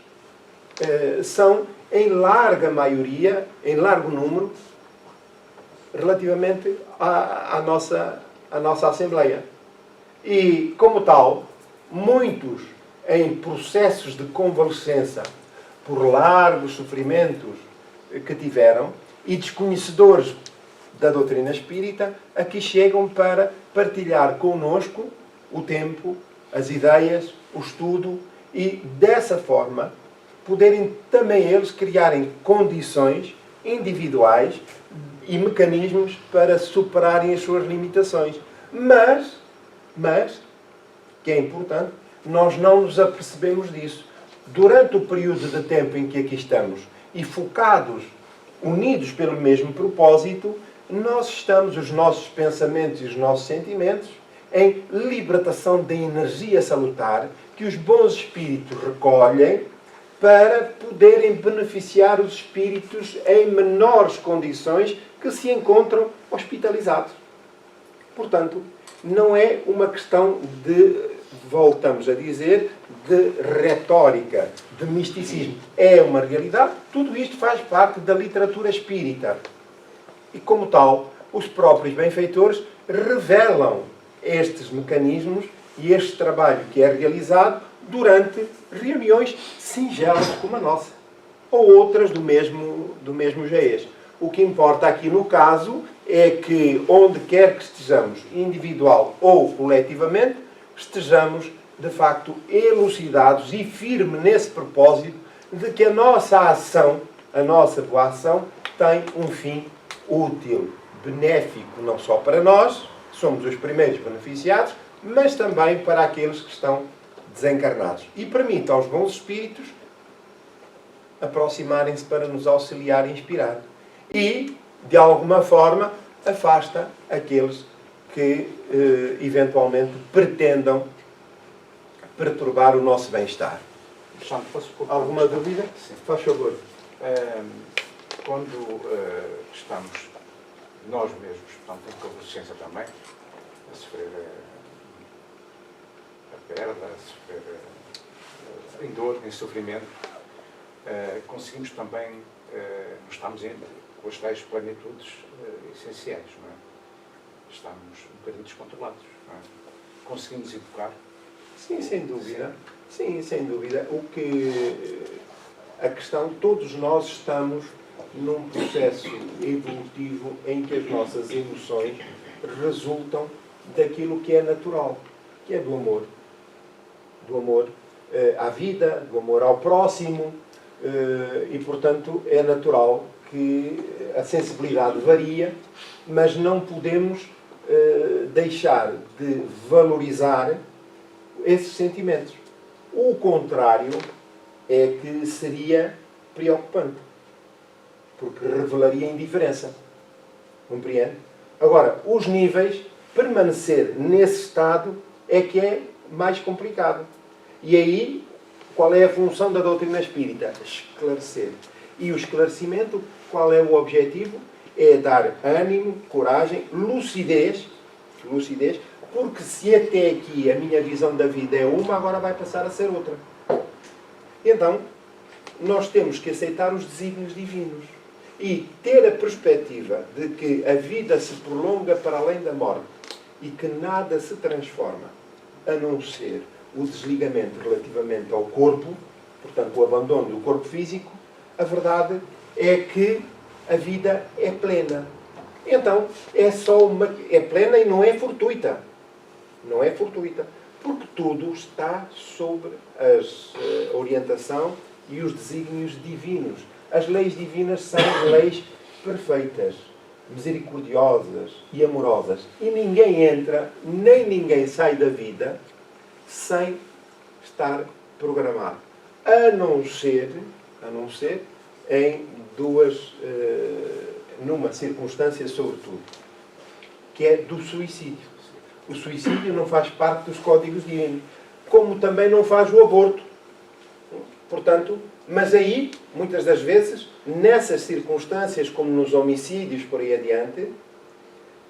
são em larga maioria, em largo número, relativamente à nossa assembleia. E, como tal, muitos em processos de convalescença por largos sofrimentos que tiveram e desconhecedores da doutrina espírita, aqui chegam para partilhar connosco o tempo, as ideias, o estudo e, dessa forma, poderem também eles criarem condições individuais e mecanismos para superarem as suas limitações. Mas, que é importante, nós não nos apercebemos disso. Durante o período de tempo em que aqui estamos e focados, unidos pelo mesmo propósito, nós estamos, os nossos pensamentos e os nossos sentimentos, em libertação da energia salutar que os bons espíritos recolhem para poderem beneficiar os espíritos em menores condições que se encontram hospitalizados. Portanto, não é uma questão de, voltamos a dizer, de retórica, de misticismo. É uma realidade. Tudo isto faz parte da literatura espírita. E, como tal, os próprios benfeitores revelam estes mecanismos e este trabalho que é realizado durante reuniões singelas como a nossa, ou outras do mesmo geés. O que importa aqui no caso é que, onde quer que estejamos, individual ou coletivamente, estejamos, de facto, elucidados e firmes nesse propósito de que a nossa ação, a nossa boa ação, tem um fim útil, benéfico, não só para nós, somos os primeiros beneficiados, mas também para aqueles que estão desencarnados. E permite aos bons espíritos aproximarem-se para nos auxiliar e inspirar. E, de alguma forma, afasta aqueles que, eventualmente, pretendam perturbar o nosso bem-estar. Alguma dúvida? Sim. Faz favor. Quando estamos nós mesmos, portanto, em convalescença também, a sofrer a perda, a sofrer em dor, em sofrimento, conseguimos também, nós estamos com as tais plenitudes essenciais, não é? Estamos um bocadinho descontrolados, não é? Conseguimos educar? Sim, sem dúvida. Sim, sem dúvida. A questão, todos nós estamos num processo evolutivo em que as nossas emoções resultam daquilo que é natural, que é do amor. Do amor à vida, do amor ao próximo, e, portanto, é natural que a sensibilidade varia, mas não podemos deixar de valorizar esses sentimentos. O contrário é que seria preocupante, porque revelaria indiferença. Compreende? Agora, os níveis, permanecer nesse estado é que é mais complicado. E aí, qual é a função da doutrina espírita? Esclarecer. E o esclarecimento, qual é o objetivo? É dar ânimo, coragem, lucidez, porque se até aqui a minha visão da vida é uma, agora vai passar a ser outra. Então, nós temos que aceitar os desígnios divinos e ter a perspectiva de que a vida se prolonga para além da morte e que nada se transforma, a não ser o desligamento relativamente ao corpo, portanto, o abandono do corpo físico. A verdade é que a vida é plena. Então, é plena e não é fortuita. Não é fortuita. Porque tudo está sobre a orientação e os desígnios divinos. As leis divinas são leis perfeitas, misericordiosas e amorosas. E ninguém entra, nem ninguém sai da vida sem estar programado. A não ser em numa circunstância sobretudo, que é do suicídio. O suicídio não faz parte dos códigos divinos, como também não faz o aborto. Portanto, mas aí, muitas das vezes, nessas circunstâncias, como nos homicídios por aí adiante,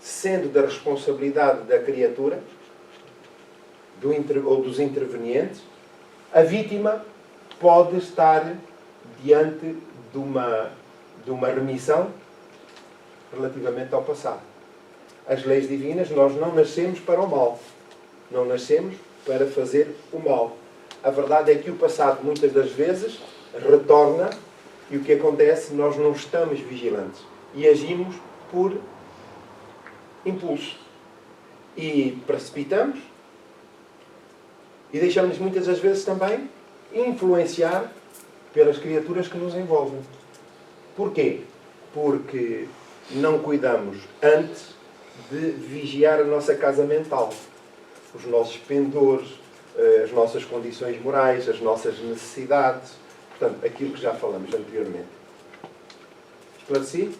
sendo da responsabilidade da criatura ou dos intervenientes, a vítima pode estar diante de uma remissão relativamente ao passado. As leis divinas, nós não nascemos para o mal. Não nascemos para fazer o mal. a verdade é que o passado, muitas das vezes, retorna e o que acontece? Nós não estamos vigilantes e agimos por impulso. E precipitamos e deixamos muitas das vezes também influenciar pelas criaturas que nos envolvem. Porquê? Porque não cuidamos antes de vigiar a nossa casa mental. Os nossos pendores, as nossas condições morais, as nossas necessidades. Portanto, aquilo que já falamos anteriormente. Esclareci?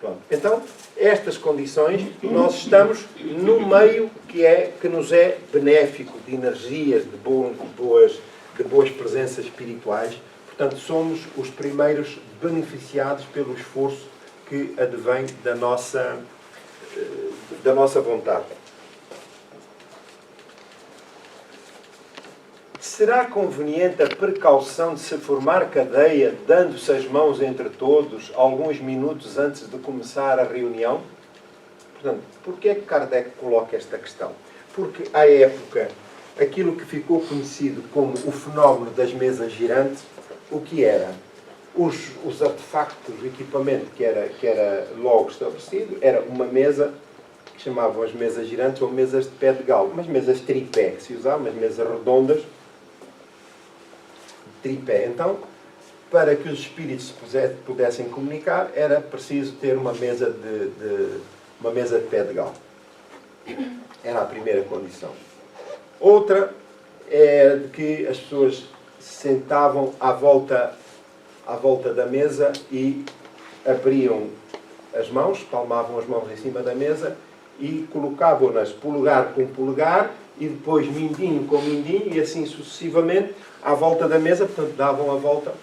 Pronto. Então, estas condições, nós estamos no meio que nos é benéfico, de energias, de boas presenças espirituais. Portanto, somos os primeiros beneficiados pelo esforço que advém da nossa vontade. Será conveniente a precaução de se formar cadeia, dando-se as mãos entre todos, alguns minutos antes de começar a reunião? Portanto, porquê é que Kardec coloca esta questão? Porque, à época, aquilo que ficou conhecido como o fenómeno das mesas girantes, o que era? Os artefactos, o equipamento que era logo estabelecido, era uma mesa, que chamavam as mesas girantes, ou mesas de pé de galo, umas mesas tripé que se usavam, umas mesas redondas, tripé. Então, para que os espíritos pudessem comunicar, era preciso ter uma mesa de pé de galo. Era a primeira condição. Outra é de que as pessoas se sentavam à volta da mesa e abriam as mãos, palmavam as mãos em cima da mesa e colocavam-nas polegar com polegar e depois mindinho com mindinho e assim sucessivamente à volta da mesa, portanto davam a volta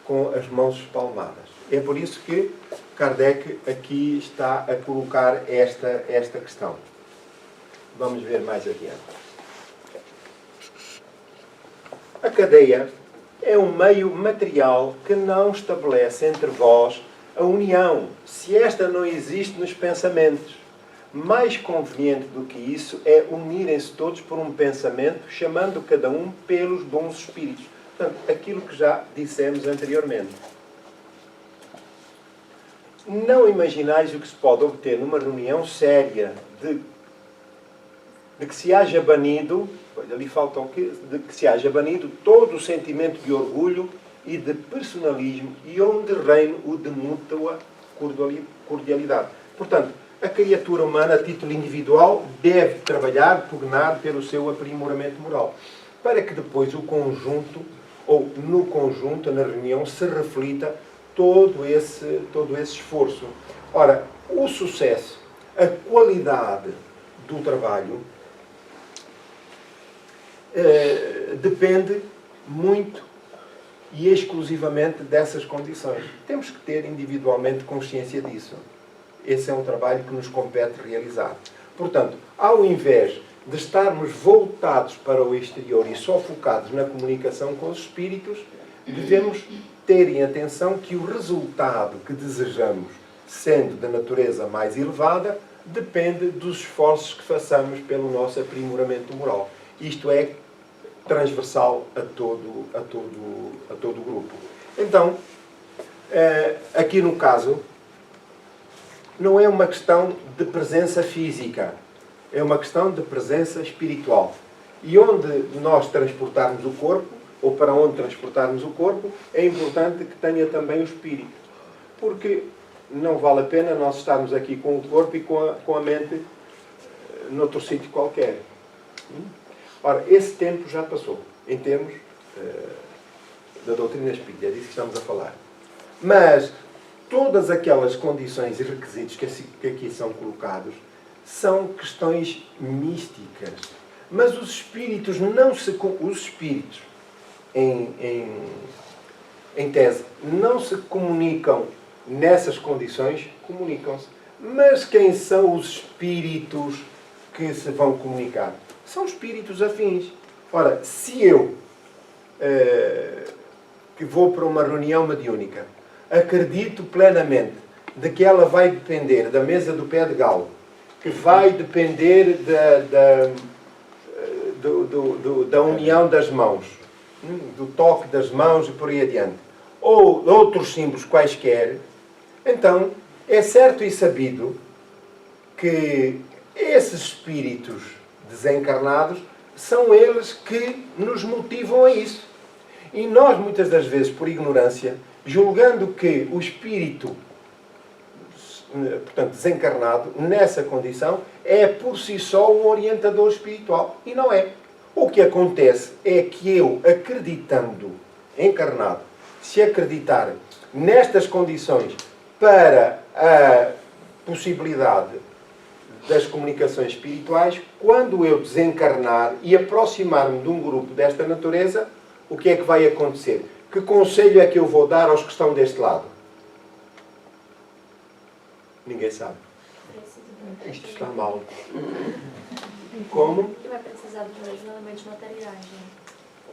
com as mãos espalmadas. É por isso que Kardec aqui está a colocar esta questão. Vamos ver mais adiante. A cadeia é um meio material que não estabelece entre vós a união, se esta não existe nos pensamentos. Mais conveniente do que isso é unirem-se todos por um pensamento, chamando cada um pelos bons espíritos. Portanto, aquilo que já dissemos anteriormente. Não imaginais o que se pode obter numa reunião séria de que se haja banido, ali falta o quê? De que se haja banido todo o sentimento de orgulho e de personalismo e onde reine o de mútua cordialidade. Portanto, a criatura humana, a título individual, deve trabalhar, pugnar pelo seu aprimoramento moral, para que depois o conjunto, ou no conjunto, na reunião, se reflita todo esse esforço. Ora, o sucesso, a qualidade do trabalho, depende muito e exclusivamente dessas condições. Temos que ter individualmente consciência disso. Esse é um trabalho que nos compete realizar. Portanto, ao invés de estarmos voltados para o exterior e só focados na comunicação com os espíritos, devemos ter em atenção que o resultado que desejamos, sendo da natureza mais elevada, depende dos esforços que façamos pelo nosso aprimoramento moral. Isto é transversal a todo o grupo. Então, aqui no caso, não é uma questão de presença física, é uma questão de presença espiritual. E onde nós transportarmos o corpo, ou para onde transportarmos o corpo, é importante que tenha também o espírito. Porque não vale a pena nós estarmos aqui com o corpo e com a mente noutro sítio qualquer. Ora, esse tempo já passou, em termos da doutrina espírita, é disso que estamos a falar. Mas todas aquelas condições e requisitos que aqui são colocados são questões místicas. Mas os espíritos em tese, não se comunicam nessas condições, comunicam-se. Mas quem são os espíritos que se vão comunicar? São espíritos afins. Ora, se eu, que vou para uma reunião mediúnica, acredito plenamente de que ela vai depender da mesa do pé de galo, que vai depender da união das mãos, do toque das mãos e por aí adiante, ou outros símbolos quaisquer, então é certo e sabido que esses espíritos desencarnados são eles que nos motivam a isso. E nós, muitas das vezes, por ignorância, julgando que o espírito, portanto, desencarnado, nessa condição, é por si só um orientador espiritual. E não é. O que acontece é que eu, acreditando, encarnado, se acreditar nestas condições para a possibilidade das comunicações espirituais, quando eu desencarnar e aproximar-me de um grupo desta natureza, o que é que vai acontecer? Que conselho é que eu vou dar aos que estão deste lado? Ninguém sabe. Isto está mal. Como? Vai precisar dos mesmos elementos materiais.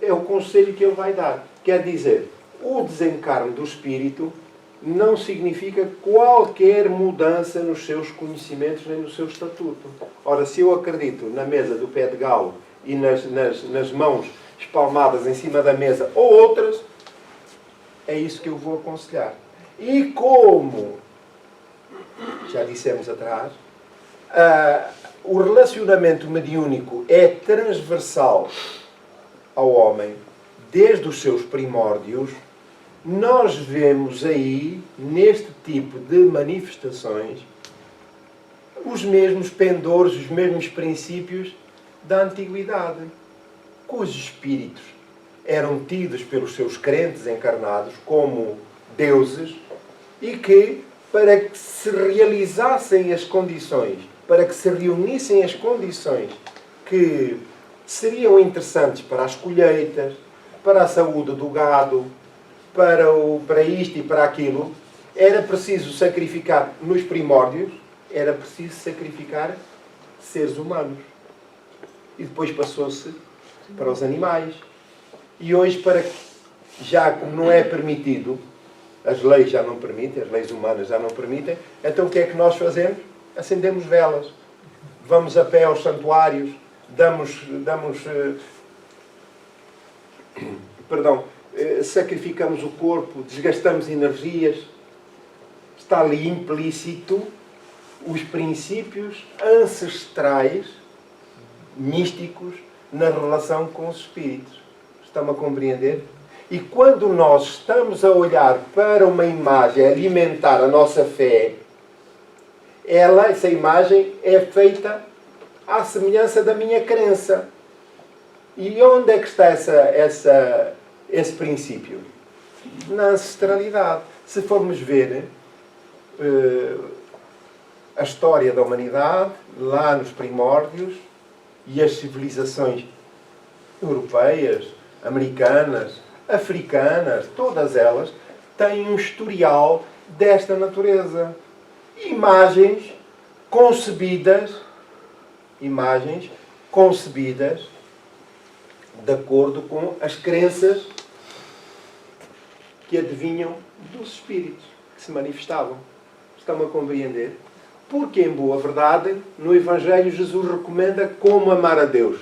É o conselho que ele vai dar. Quer dizer, o desencarne do espírito não significa qualquer mudança nos seus conhecimentos nem no seu estatuto. Ora, se eu acredito na mesa do pé de galo e nas mãos espalmadas em cima da mesa ou outras, é isso que eu vou aconselhar. E como já dissemos atrás, o relacionamento mediúnico é transversal ao homem desde os seus primórdios, nós vemos aí, neste tipo de manifestações, os mesmos pendores, os mesmos princípios da antiguidade, cujos espíritos eram tidos pelos seus crentes encarnados como deuses e que, para que se realizassem as condições, para que se reunissem as condições que seriam interessantes para as colheitas, para a saúde do gado, para isto e para aquilo, era preciso sacrificar, nos primórdios, era preciso sacrificar seres humanos. E depois passou-se para os animais. E hoje, já como não é permitido, as leis já não permitem, as leis humanas já não permitem, então o que é que nós fazemos? Acendemos velas, vamos a pé aos santuários, sacrificamos o corpo, desgastamos energias. Está ali implícito os princípios ancestrais, místicos, na relação com os espíritos. Estão-me a compreender? E quando nós estamos a olhar para uma imagem, a alimentar a nossa fé, essa imagem é feita à semelhança da minha crença. E onde é que está esse princípio? Na ancestralidade. Se formos ver a história da humanidade, lá nos primórdios, e as civilizações europeias, americanas, africanas, todas elas têm um historial desta natureza. Imagens concebidas de acordo com as crenças que adivinham dos espíritos que se manifestavam. Estão a compreender? Porque, em boa verdade, no Evangelho Jesus recomenda como amar a Deus.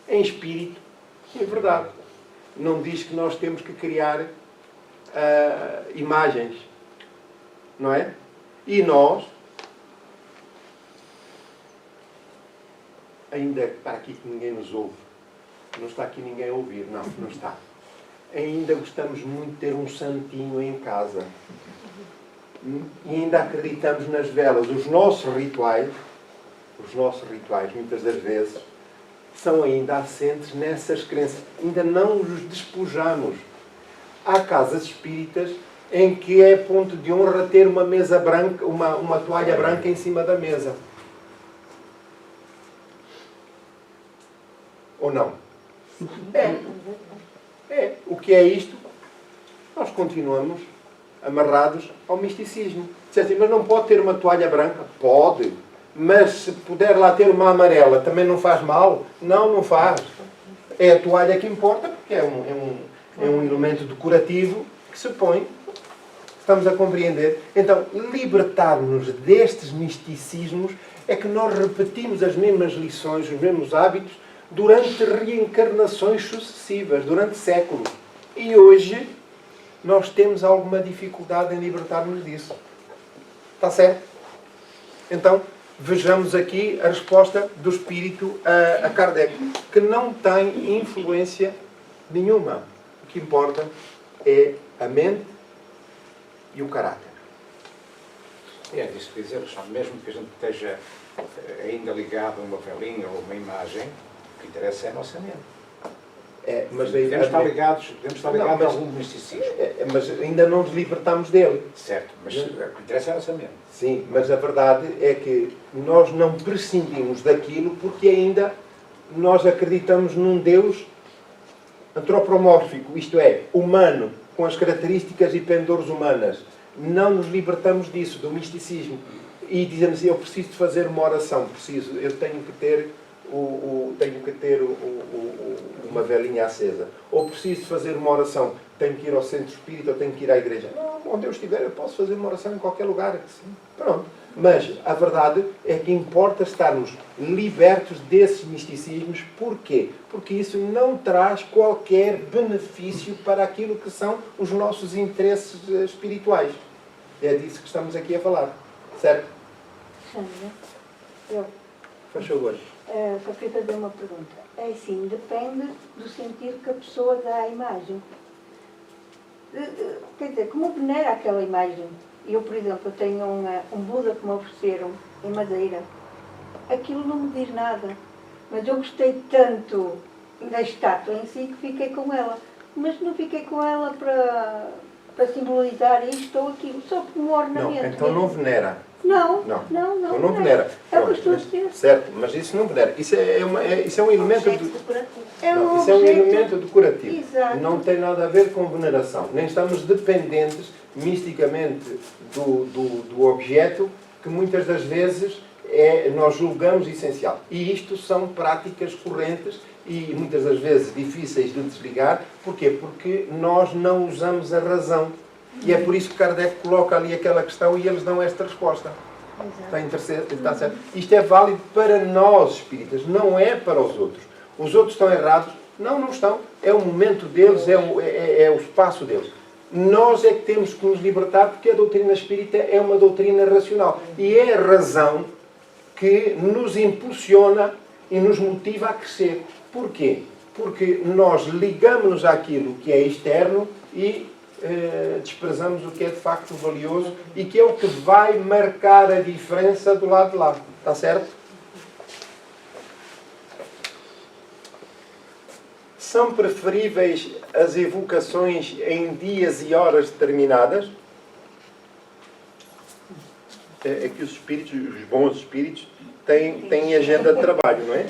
Em espírito, em verdade. Não diz que nós temos que criar imagens. Não é? E nós, ainda está aqui que ninguém nos ouve. Não está aqui ninguém a ouvir. Não, não está. Ainda gostamos muito de ter um santinho em casa. E ainda acreditamos nas velas. Os nossos rituais, muitas das vezes, são ainda assentes nessas crenças. Ainda não os despojamos. Há casas espíritas em que é ponto de honra ter uma mesa branca, uma toalha branca em cima da mesa. Ou não? É. O que é isto? Nós continuamos amarrados ao misticismo. Dizem, mas não pode ter uma toalha branca? Pode. Mas se puder lá ter uma amarela, também não faz mal? Não, não faz. É a toalha que importa, porque é um elemento decorativo que se põe. Estamos a compreender? Então, libertar-nos destes misticismos é que nós repetimos as mesmas lições, os mesmos hábitos durante reencarnações sucessivas, durante séculos. E hoje nós temos alguma dificuldade em libertar-nos disso. Está certo? Então, vejamos aqui a resposta do Espírito a Kardec, que não tem influência nenhuma. O que importa é a mente e o caráter. É disso que dizer, mesmo que a gente esteja ainda ligado a uma velinha ou uma imagem, o que interessa é a nossa mente. Mas podemos estar ligados a algum misticismo. Mas ainda não nos libertamos dele. Certo, mas o que interessa é a nossa mente. Sim, mas a verdade é que nós não prescindimos daquilo porque ainda nós acreditamos num Deus antropomórfico, isto é, humano, com as características e pendores humanas. Não nos libertamos disso, do misticismo. E dizemos assim, eu preciso de fazer uma oração, eu tenho que ter uma velinha acesa. Ou preciso de fazer uma oração, tenho que ir ao centro espírita, ou tenho que ir à igreja. Não, onde eu estiver, eu posso fazer uma oração em qualquer lugar. Pronto. Mas a verdade é que importa estarmos libertos desses misticismos. Porquê? Porque isso não traz qualquer benefício para aquilo que são os nossos interesses espirituais. É disso que estamos aqui a falar. Certo? Eu Faz favor. só queria fazer uma pergunta. É assim, depende do sentido que a pessoa dá à imagem. Quer dizer, como venera aquela imagem? Eu, por exemplo, eu tenho um Buda que me ofereceram em madeira. Aquilo não me diz nada. Mas eu gostei tanto da estátua em si que fiquei com ela. Mas não fiquei com ela para simbolizar isto ou aquilo, só como ornamento. Não, então não venera. Não. Então não venera. É o que estou a dizer. Certo, mas isso não venera. Isso é um elemento Isso é um elemento decorativo. Exato. Não tem nada a ver com veneração. Nem estamos dependentes misticamente do objeto que muitas das vezes nós julgamos essencial. E isto são práticas correntes e muitas das vezes difíceis de desligar. Porquê? Porque nós não usamos a razão. E é por isso que Kardec coloca ali aquela questão e eles dão esta resposta. Está certo? Isto é válido para nós espíritas, não é para os outros. Os outros estão errados? Não estão. É o momento deles, é o espaço deles. Nós é que temos que nos libertar porque a doutrina espírita é uma doutrina racional. E é a razão que nos impulsiona e nos motiva a crescer. Porquê? Porque nós ligamos-nos àquilo que é externo e desprezamos o que é de facto valioso e que é o que vai marcar a diferença do lado de lá. Está certo? São preferíveis as evocações em dias e horas determinadas? É que os espíritos, os bons espíritos, têm agenda de trabalho, não é?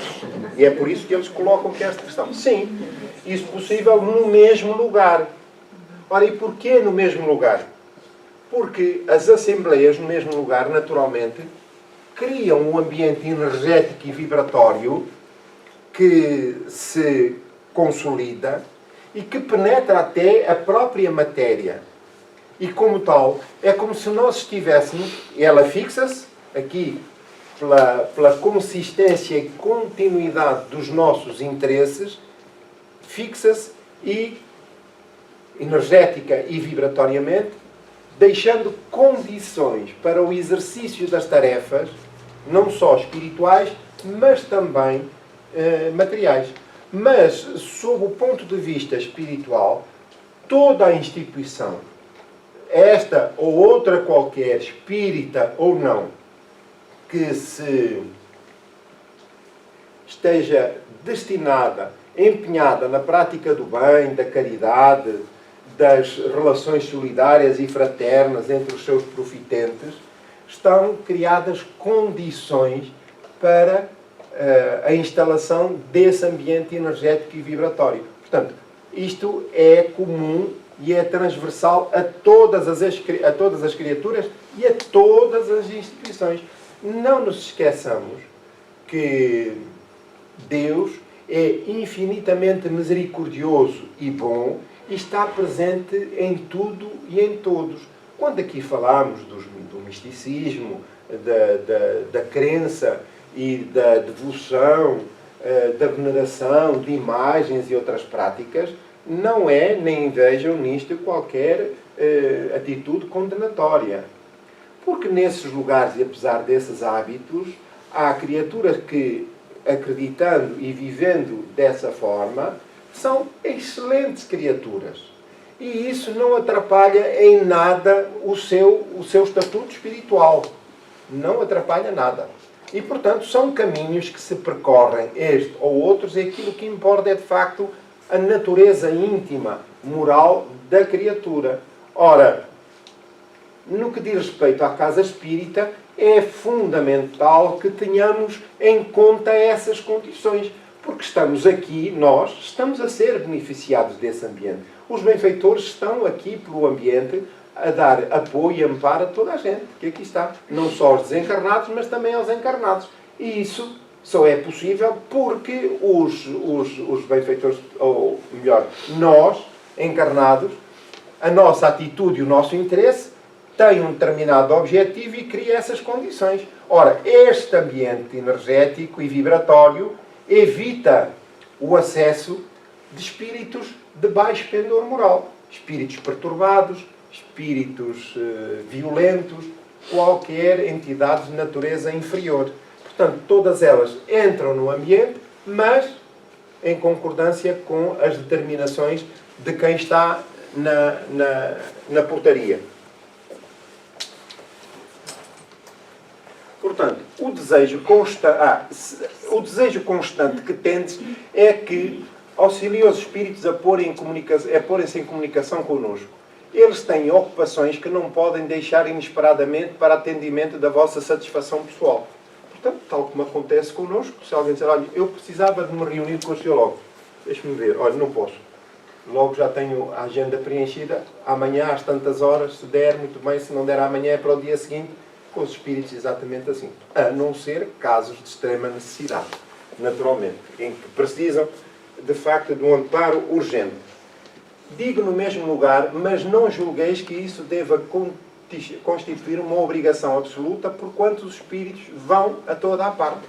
E é por isso que eles colocam que esta questão. Sim, isso possível no mesmo lugar. Ora, e porquê no mesmo lugar? Porque as assembleias no mesmo lugar, naturalmente, criam um ambiente energético e vibratório que se consolida e que penetra até a própria matéria. E como tal, é como se nós estivéssemos, ela fixa-se aqui pela consistência e continuidade dos nossos interesses, fixa-se e energética e vibratoriamente, deixando condições para o exercício das tarefas, não só espirituais, mas também materiais. Mas, sob o ponto de vista espiritual, toda a instituição, esta ou outra qualquer, espírita ou não, que se esteja destinada, empenhada na prática do bem, da caridade, das relações solidárias e fraternas entre os seus profitentes, estão criadas condições para a instalação desse ambiente energético e vibratório. Portanto, isto é comum e é transversal a todas as criaturas e a todas as instituições. Não nos esqueçamos que Deus é infinitamente misericordioso e bom e está presente em tudo e em todos. Quando aqui falamos do misticismo, da crença e da devoção da veneração de imagens e outras práticas, não é, nem vejam nisto qualquer atitude condenatória. Porque nesses lugares, e apesar desses hábitos, há criaturas que, acreditando e vivendo dessa forma, são excelentes criaturas. E isso não atrapalha em nada o seu estatuto espiritual. Não atrapalha nada. E, portanto, são caminhos que se percorrem, este ou outros, e aquilo que importa é, de facto, a natureza íntima, moral da criatura. Ora, no que diz respeito à casa espírita, é fundamental que tenhamos em conta essas condições, porque estamos aqui, nós, estamos a ser beneficiados desse ambiente. Os benfeitores estão aqui pelo ambiente a dar apoio e amparo a toda a gente, que aqui está. Não só aos desencarnados, mas também aos encarnados. E isso só é possível porque os benfeitores, ou melhor, nós, encarnados, a nossa atitude e o nosso interesse tem um determinado objetivo e cria essas condições. Ora, este ambiente energético e vibratório evita o acesso de espíritos de baixo pendor moral. Espíritos perturbados, espíritos violentos, qualquer entidade de natureza inferior. Portanto, todas elas entram no ambiente, mas em concordância com as determinações de quem está na portaria. Portanto, o desejo constante que tendes é que auxilie os espíritos a porem-se em comunicação connosco. Eles têm ocupações que não podem deixar inesperadamente para atendimento da vossa satisfação pessoal. Portanto, tal como acontece connosco, se alguém dizer, olha, eu precisava de me reunir com o senhor logo. Deixe-me ver, olha, não posso. Logo já tenho a agenda preenchida, amanhã às tantas horas, se der, muito bem, se não der amanhã é para o dia seguinte, com os espíritos exatamente assim. A não ser casos de extrema necessidade, naturalmente, em que precisam, de facto, de um amparo urgente. Digo no mesmo lugar, mas não julgueis que isso deva constituir uma obrigação absoluta, porquanto os espíritos vão a toda a parte.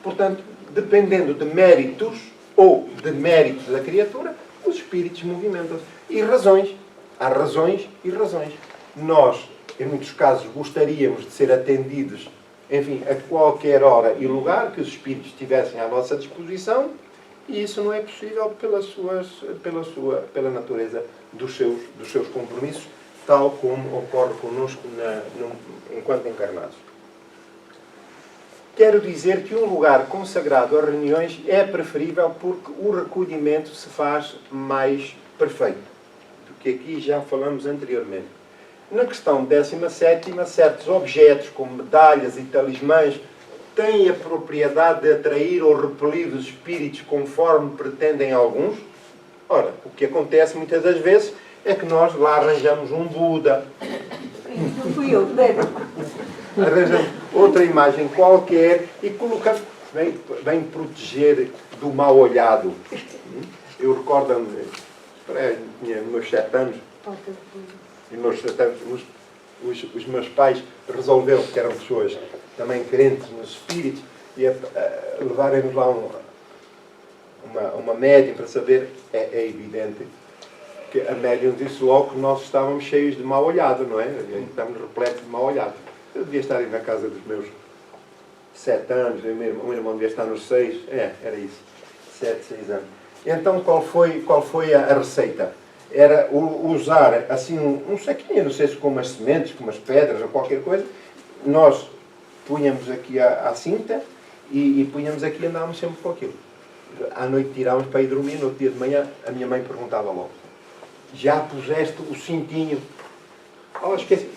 Portanto, dependendo de méritos ou de méritos da criatura, os espíritos movimentam-se. E razões. Há razões e razões. Nós, em muitos casos, gostaríamos de ser atendidos, enfim, a qualquer hora e lugar que os espíritos estivessem à nossa disposição, e isso não é possível pela natureza dos seus compromissos, tal como ocorre connosco enquanto encarnados. Quero dizer que um lugar consagrado a reuniões é preferível porque o recolhimento se faz mais perfeito, do que aqui já falamos anteriormente. Na questão 17ª, certos objetos, como medalhas e talismãs, têm a propriedade de atrair ou repelir os espíritos conforme pretendem alguns? Ora, o que acontece muitas das vezes é que nós lá arranjamos um Buda. Não fui eu, Pedro. Arranjamos outra imagem qualquer e colocamos, bem proteger do mal olhado. Eu recordo-me, tinha meus 7 anos, e os meus pais resolveram, que eram pessoas também crentes nos espíritos, e levarem-nos lá uma médium para saber, é evidente que a médium disse logo que nós estávamos cheios de mal olhado, não é? Estamos repletos de mal olhado. Eu devia estar aí na casa dos meus 7 anos, o meu irmão devia estar nos 6, era isso, 7, 6 anos. Então qual foi a receita? Era usar assim um saquinho, não sei se com umas sementes, com umas pedras ou qualquer coisa, nós punhamos aqui a cinta e punhamos aqui e andávamos sempre com aquilo. À noite tirávamos para ir dormir, no outro dia de manhã a minha mãe perguntava logo, já puseste o cintinho? Oh, esqueci.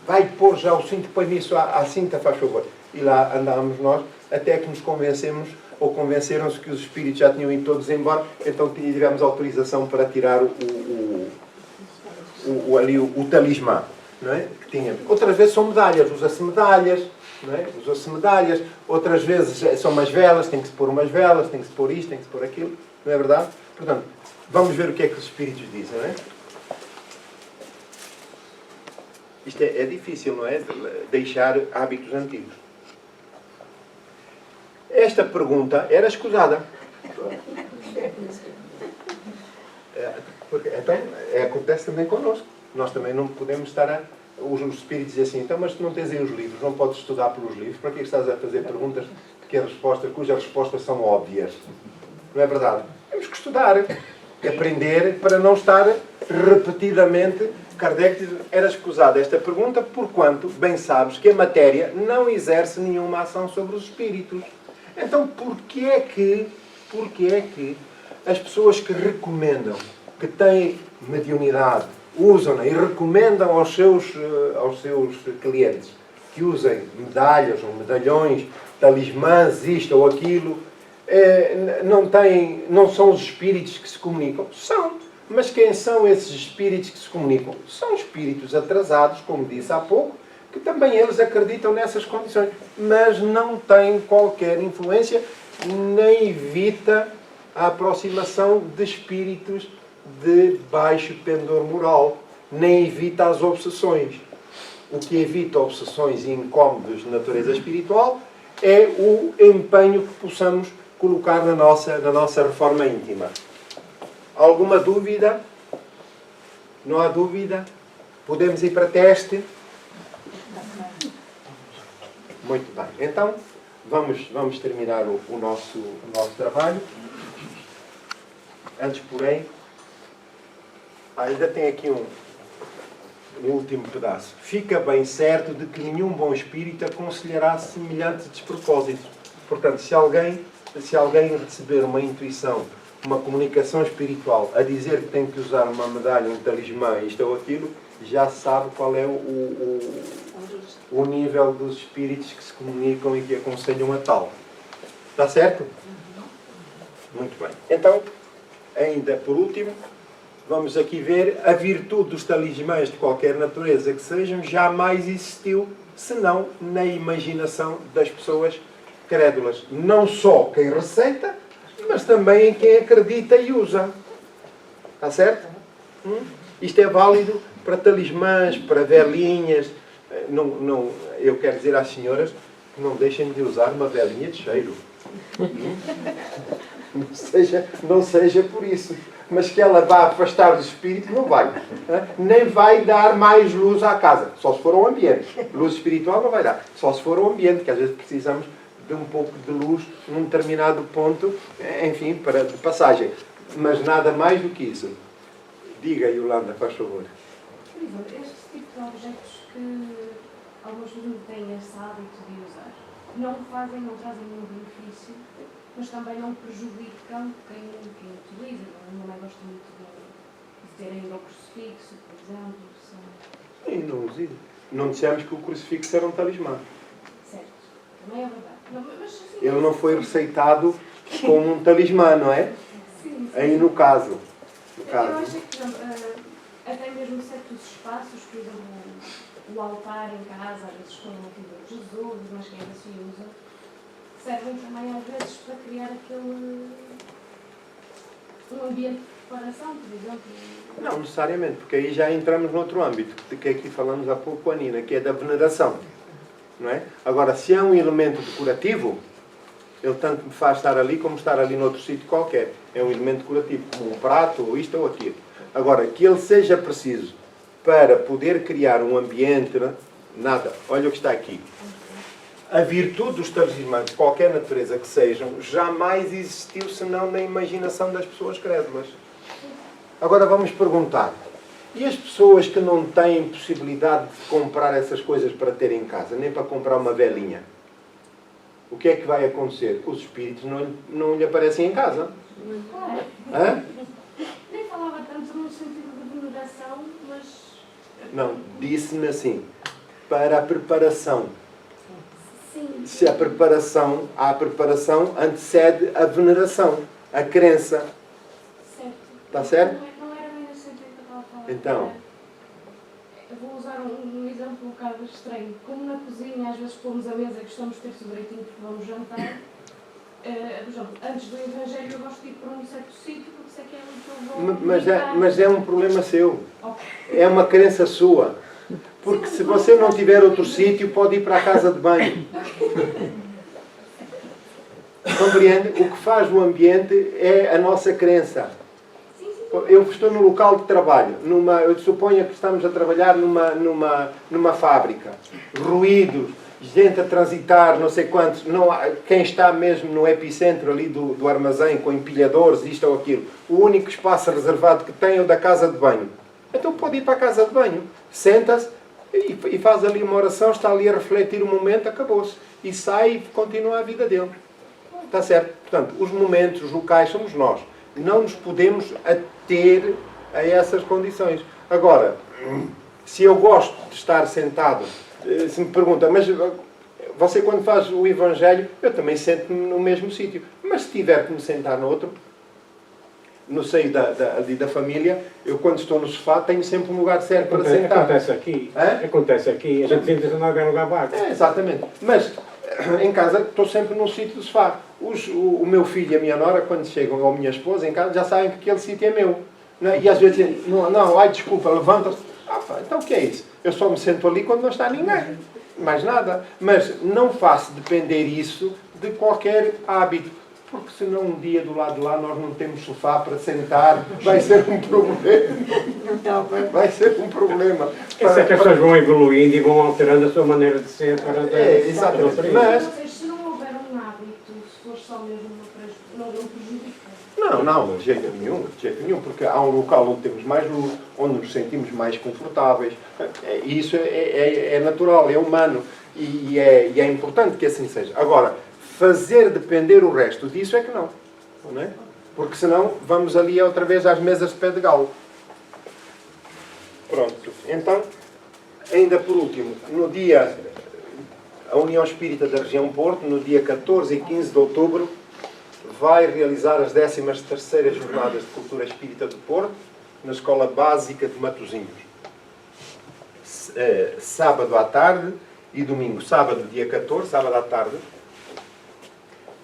Vai pôr já o cinto, põe isso à cinta, faz favor. E lá andávamos nós, até que nos convenceram-se que os espíritos já tinham ido todos embora, então tivemos autorização para tirar o talismã, não é? Que tínhamos. Outras vezes são medalhas, usa-se medalhas, não é? Usa-se medalhas, outras vezes são umas velas, tem que se pôr umas velas, tem que se pôr isto, tem que se pôr aquilo, não é verdade? Portanto, vamos ver o que é que os espíritos dizem, não é? Isto é difícil, não é? Deixar hábitos antigos. esta pergunta era escusada. Então, acontece também connosco. Nós também não podemos estar os espíritos dizem assim, então, mas tu não tens aí os livros, não podes estudar pelos livros, para que estás a fazer perguntas cujas respostas são óbvias? Não é verdade? Temos que estudar, aprender, para não estar repetidamente. Kardec diz, era escusada esta pergunta, porquanto, bem sabes, que a matéria não exerce nenhuma ação sobre os espíritos. Então, porquê é que as pessoas que recomendam, que têm mediunidade, usam-na e recomendam aos seus clientes que usem medalhas ou medalhões, talismãs, isto ou aquilo, não são os espíritos que se comunicam? São. Mas quem são esses espíritos que se comunicam? São espíritos atrasados, como disse há pouco, que também eles acreditam nessas condições, mas não têm qualquer influência, nem evita a aproximação de espíritos de baixo pendor moral, nem evita as obsessões. O que evita obsessões e incómodos de natureza espiritual é o empenho que possamos colocar na nossa reforma íntima. Alguma dúvida? Não há dúvida? Podemos ir para teste? Muito bem. Então, vamos terminar o nosso trabalho. Antes, porém, ainda tem aqui um último pedaço. Fica bem certo de que nenhum bom espírito aconselhará semelhante despropósito. Portanto, se alguém receber uma intuição, uma comunicação espiritual, a dizer que tem que usar uma medalha, um talismã, isto ou aquilo, já sabe qual é o nível dos espíritos que se comunicam e que aconselham a tal. Está certo? Muito bem. Então, ainda por último, vamos aqui ver a virtude dos talismãs de qualquer natureza que sejam, jamais existiu, senão na imaginação das pessoas crédulas. Não só quem receita, mas também em quem acredita e usa. Está certo? Isto é válido para talismãs, para velinhas. Eu quero dizer às senhoras que não deixem de usar uma velinha de cheiro. Não seja por isso. Mas que ela vá afastar os espíritos, não vai. Nem vai dar mais luz à casa. Só se for ao ambiente. Luz espiritual não vai dar. Só se for ao ambiente, que às vezes precisamos de um pouco de luz num determinado ponto, enfim, de passagem. Mas nada mais do que isso. Diga, Yolanda, faz favor. Por exemplo, este tipo de objetos que algumas pessoas não têm esse hábito de usar, não trazem nenhum benefício, mas também não prejudicam quem utiliza. Não é gosto muito de ter ainda o crucifixo, por exemplo. Não dissemos que o crucifixo era um talismã. Certo, também é verdade. Mas, assim, ele não foi receitado como um talismã, não é? Sim. Aí no caso. Eu acho que, por exemplo, até mesmo certos espaços, por exemplo, o altar em casa, às vezes com uma figura de Jesus, mas que ainda se usa, servem também às vezes para criar um ambiente de preparação, por exemplo. Não necessariamente, porque aí já entramos noutro âmbito, de que aqui falamos há pouco, a Nina, que é da veneração. Não é? Agora, se é um elemento decorativo, ele tanto me faz estar ali como estar ali noutro sítio qualquer. É um elemento decorativo, como um prato, ou isto ou aquilo. Agora, que ele seja preciso para poder criar um ambiente, nada. Olha o que está aqui. A virtude dos talismãs, de qualquer natureza que sejam, jamais existiu senão na imaginação das pessoas crédulas. Agora vamos perguntar. E as pessoas que não têm possibilidade de comprar essas coisas para ter em casa, nem para comprar uma velinha? O que é que vai acontecer? Os espíritos não lhe aparecem em casa. Hã? Nem falava tanto no sentido de veneração, mas... Não, disse-me assim, para a preparação. Sim. Se a preparação antecede a veneração, a crença. Certo. Está certo? Não era bem nesse sentido que eu estava a falar. Então. Eu vou usar um exemplo um bocado estranho. Como na cozinha, às vezes pomos a mesa e gostamos de ter sobreitinho porque vamos jantar. Por exemplo, antes do Evangelho eu gosto de ir para um certo sítio porque sei que é onde eu vou. Mas é um problema seu. Okay. É uma crença sua. Porque se você não tiver outro sítio, pode ir para a casa de banho. Compreende? O que faz o ambiente é a nossa crença. Eu estou no local de trabalho, eu suponho que estamos a trabalhar numa fábrica. Ruídos, gente a transitar, não sei quantos. Não há, quem está mesmo no epicentro ali do armazém, com empilhadores, isto ou aquilo, o único espaço reservado que tem é o da casa de banho. Então pode ir para a casa de banho, senta-se e faz ali uma oração, está ali a refletir o momento, acabou-se. E sai e continua a vida dele. Está certo? Portanto, os momentos, os locais, somos nós. Não nos podemos ater a essas condições. Agora, se eu gosto de estar sentado, se me pergunta, mas você quando faz o Evangelho, eu também sento-me no mesmo sítio. Mas se tiver que me sentar no outro, no seio da família, eu quando estou no sofá tenho sempre um lugar certo para sentar. Acontece aqui. Acontece aqui. A gente senta-se em algum lugar vago. Exatamente. Mas em casa estou sempre num sítio do sofá. O meu filho e a minha nora, quando chegam, ou a minha esposa, em casa, já sabem que aquele sítio é meu. Não? E às vezes dizem, não, ai desculpa, levanta-se. Então o que é isso? Eu só me sento ali quando não está ninguém. Mais nada. Mas não faço depender isso de qualquer hábito. Porque senão um dia do lado de lá nós não temos sofá para sentar, vai ser um problema. Vai ser um problema. Isso é que as pessoas vão evoluindo e vão alterando a sua maneira de ser. Exatamente. Mas se não houver um hábito, se for só mesmo não prejudica. Não, de jeito nenhum, porque há um local onde temos mais luz, onde nos sentimos mais confortáveis. Isso é natural, é humano e é importante que assim seja. Agora, fazer depender o resto disso é que não é? Porque senão vamos ali outra vez às mesas de pé de galo. Pronto. Então, ainda por último, a União Espírita da Região Porto, no dia 14 e 15 de outubro, vai realizar as 13ª Jornadas de Cultura Espírita do Porto, na Escola Básica de Matosinhos. Sábado à tarde e domingo. Sábado, dia 14, sábado à tarde,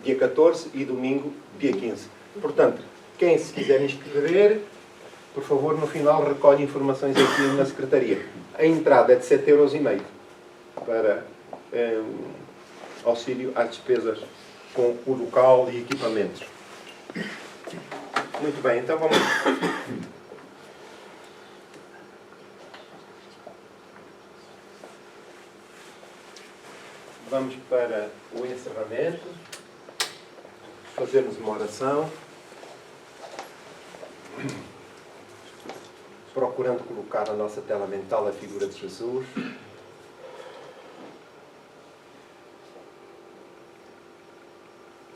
dia 14 e domingo, dia 15. Portanto, quem se quiser inscrever, por favor, no final recolhe informações aqui na Secretaria. A entrada é de 7,5€ para auxílio às despesas com o local e equipamentos. Muito bem, então vamos para o encerramento. Fazermos uma oração. Procurando colocar na nossa tela mental a figura de Jesus.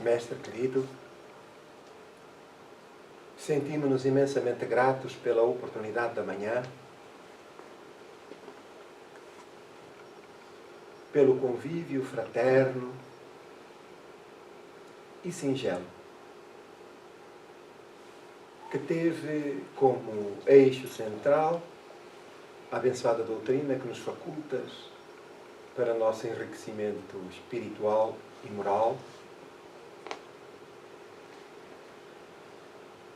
Mestre querido, sentimos-nos imensamente gratos pela oportunidade da manhã, pelo convívio fraterno e singelo, que teve como eixo central a abençoada doutrina que nos facultas para nosso enriquecimento espiritual e moral.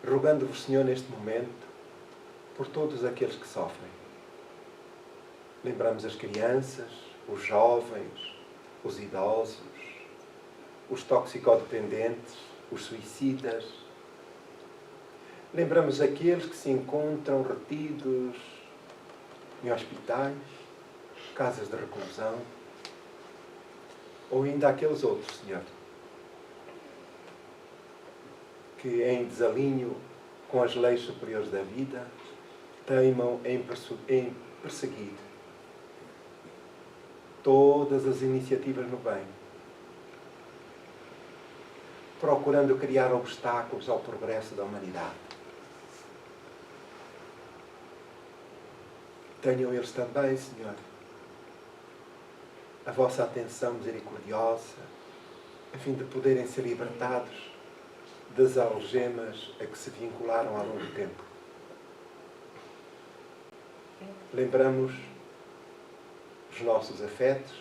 Rogando-vos, Senhor, neste momento, por todos aqueles que sofrem. Lembramos as crianças, os jovens, os idosos, os toxicodependentes, os suicidas. Lembramos aqueles que se encontram retidos em hospitais, casas de reclusão, ou ainda aqueles outros, Senhor, que em desalinho com as leis superiores da vida teimam em perseguir todas as iniciativas no bem, procurando criar obstáculos ao progresso da humanidade. Tenham eles também, Senhor, a vossa atenção misericordiosa, a fim de poderem ser libertados das algemas a que se vincularam há longo tempo. Lembramos os nossos afetos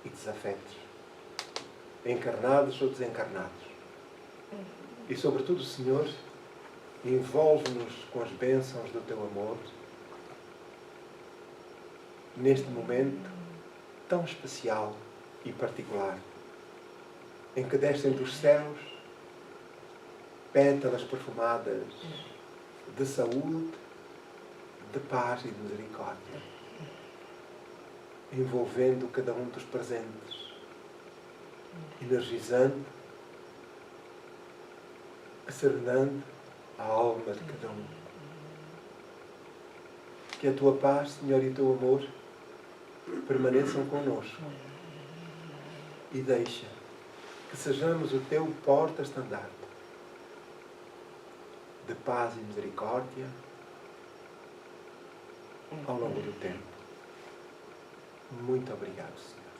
e desafetos, encarnados ou desencarnados. E, sobretudo, Senhor, envolve-nos com as bênçãos do Teu amor neste momento tão especial e particular em que descem dos céus pétalas perfumadas de saúde, de paz e de misericórdia, envolvendo cada um dos presentes, energizando, serenando a alma de cada um. Que a tua paz, Senhor, e o teu amor permaneçam connosco e deixa que sejamos o teu porta-estandarte de paz e misericórdia ao longo do tempo. Muito obrigado, Senhor.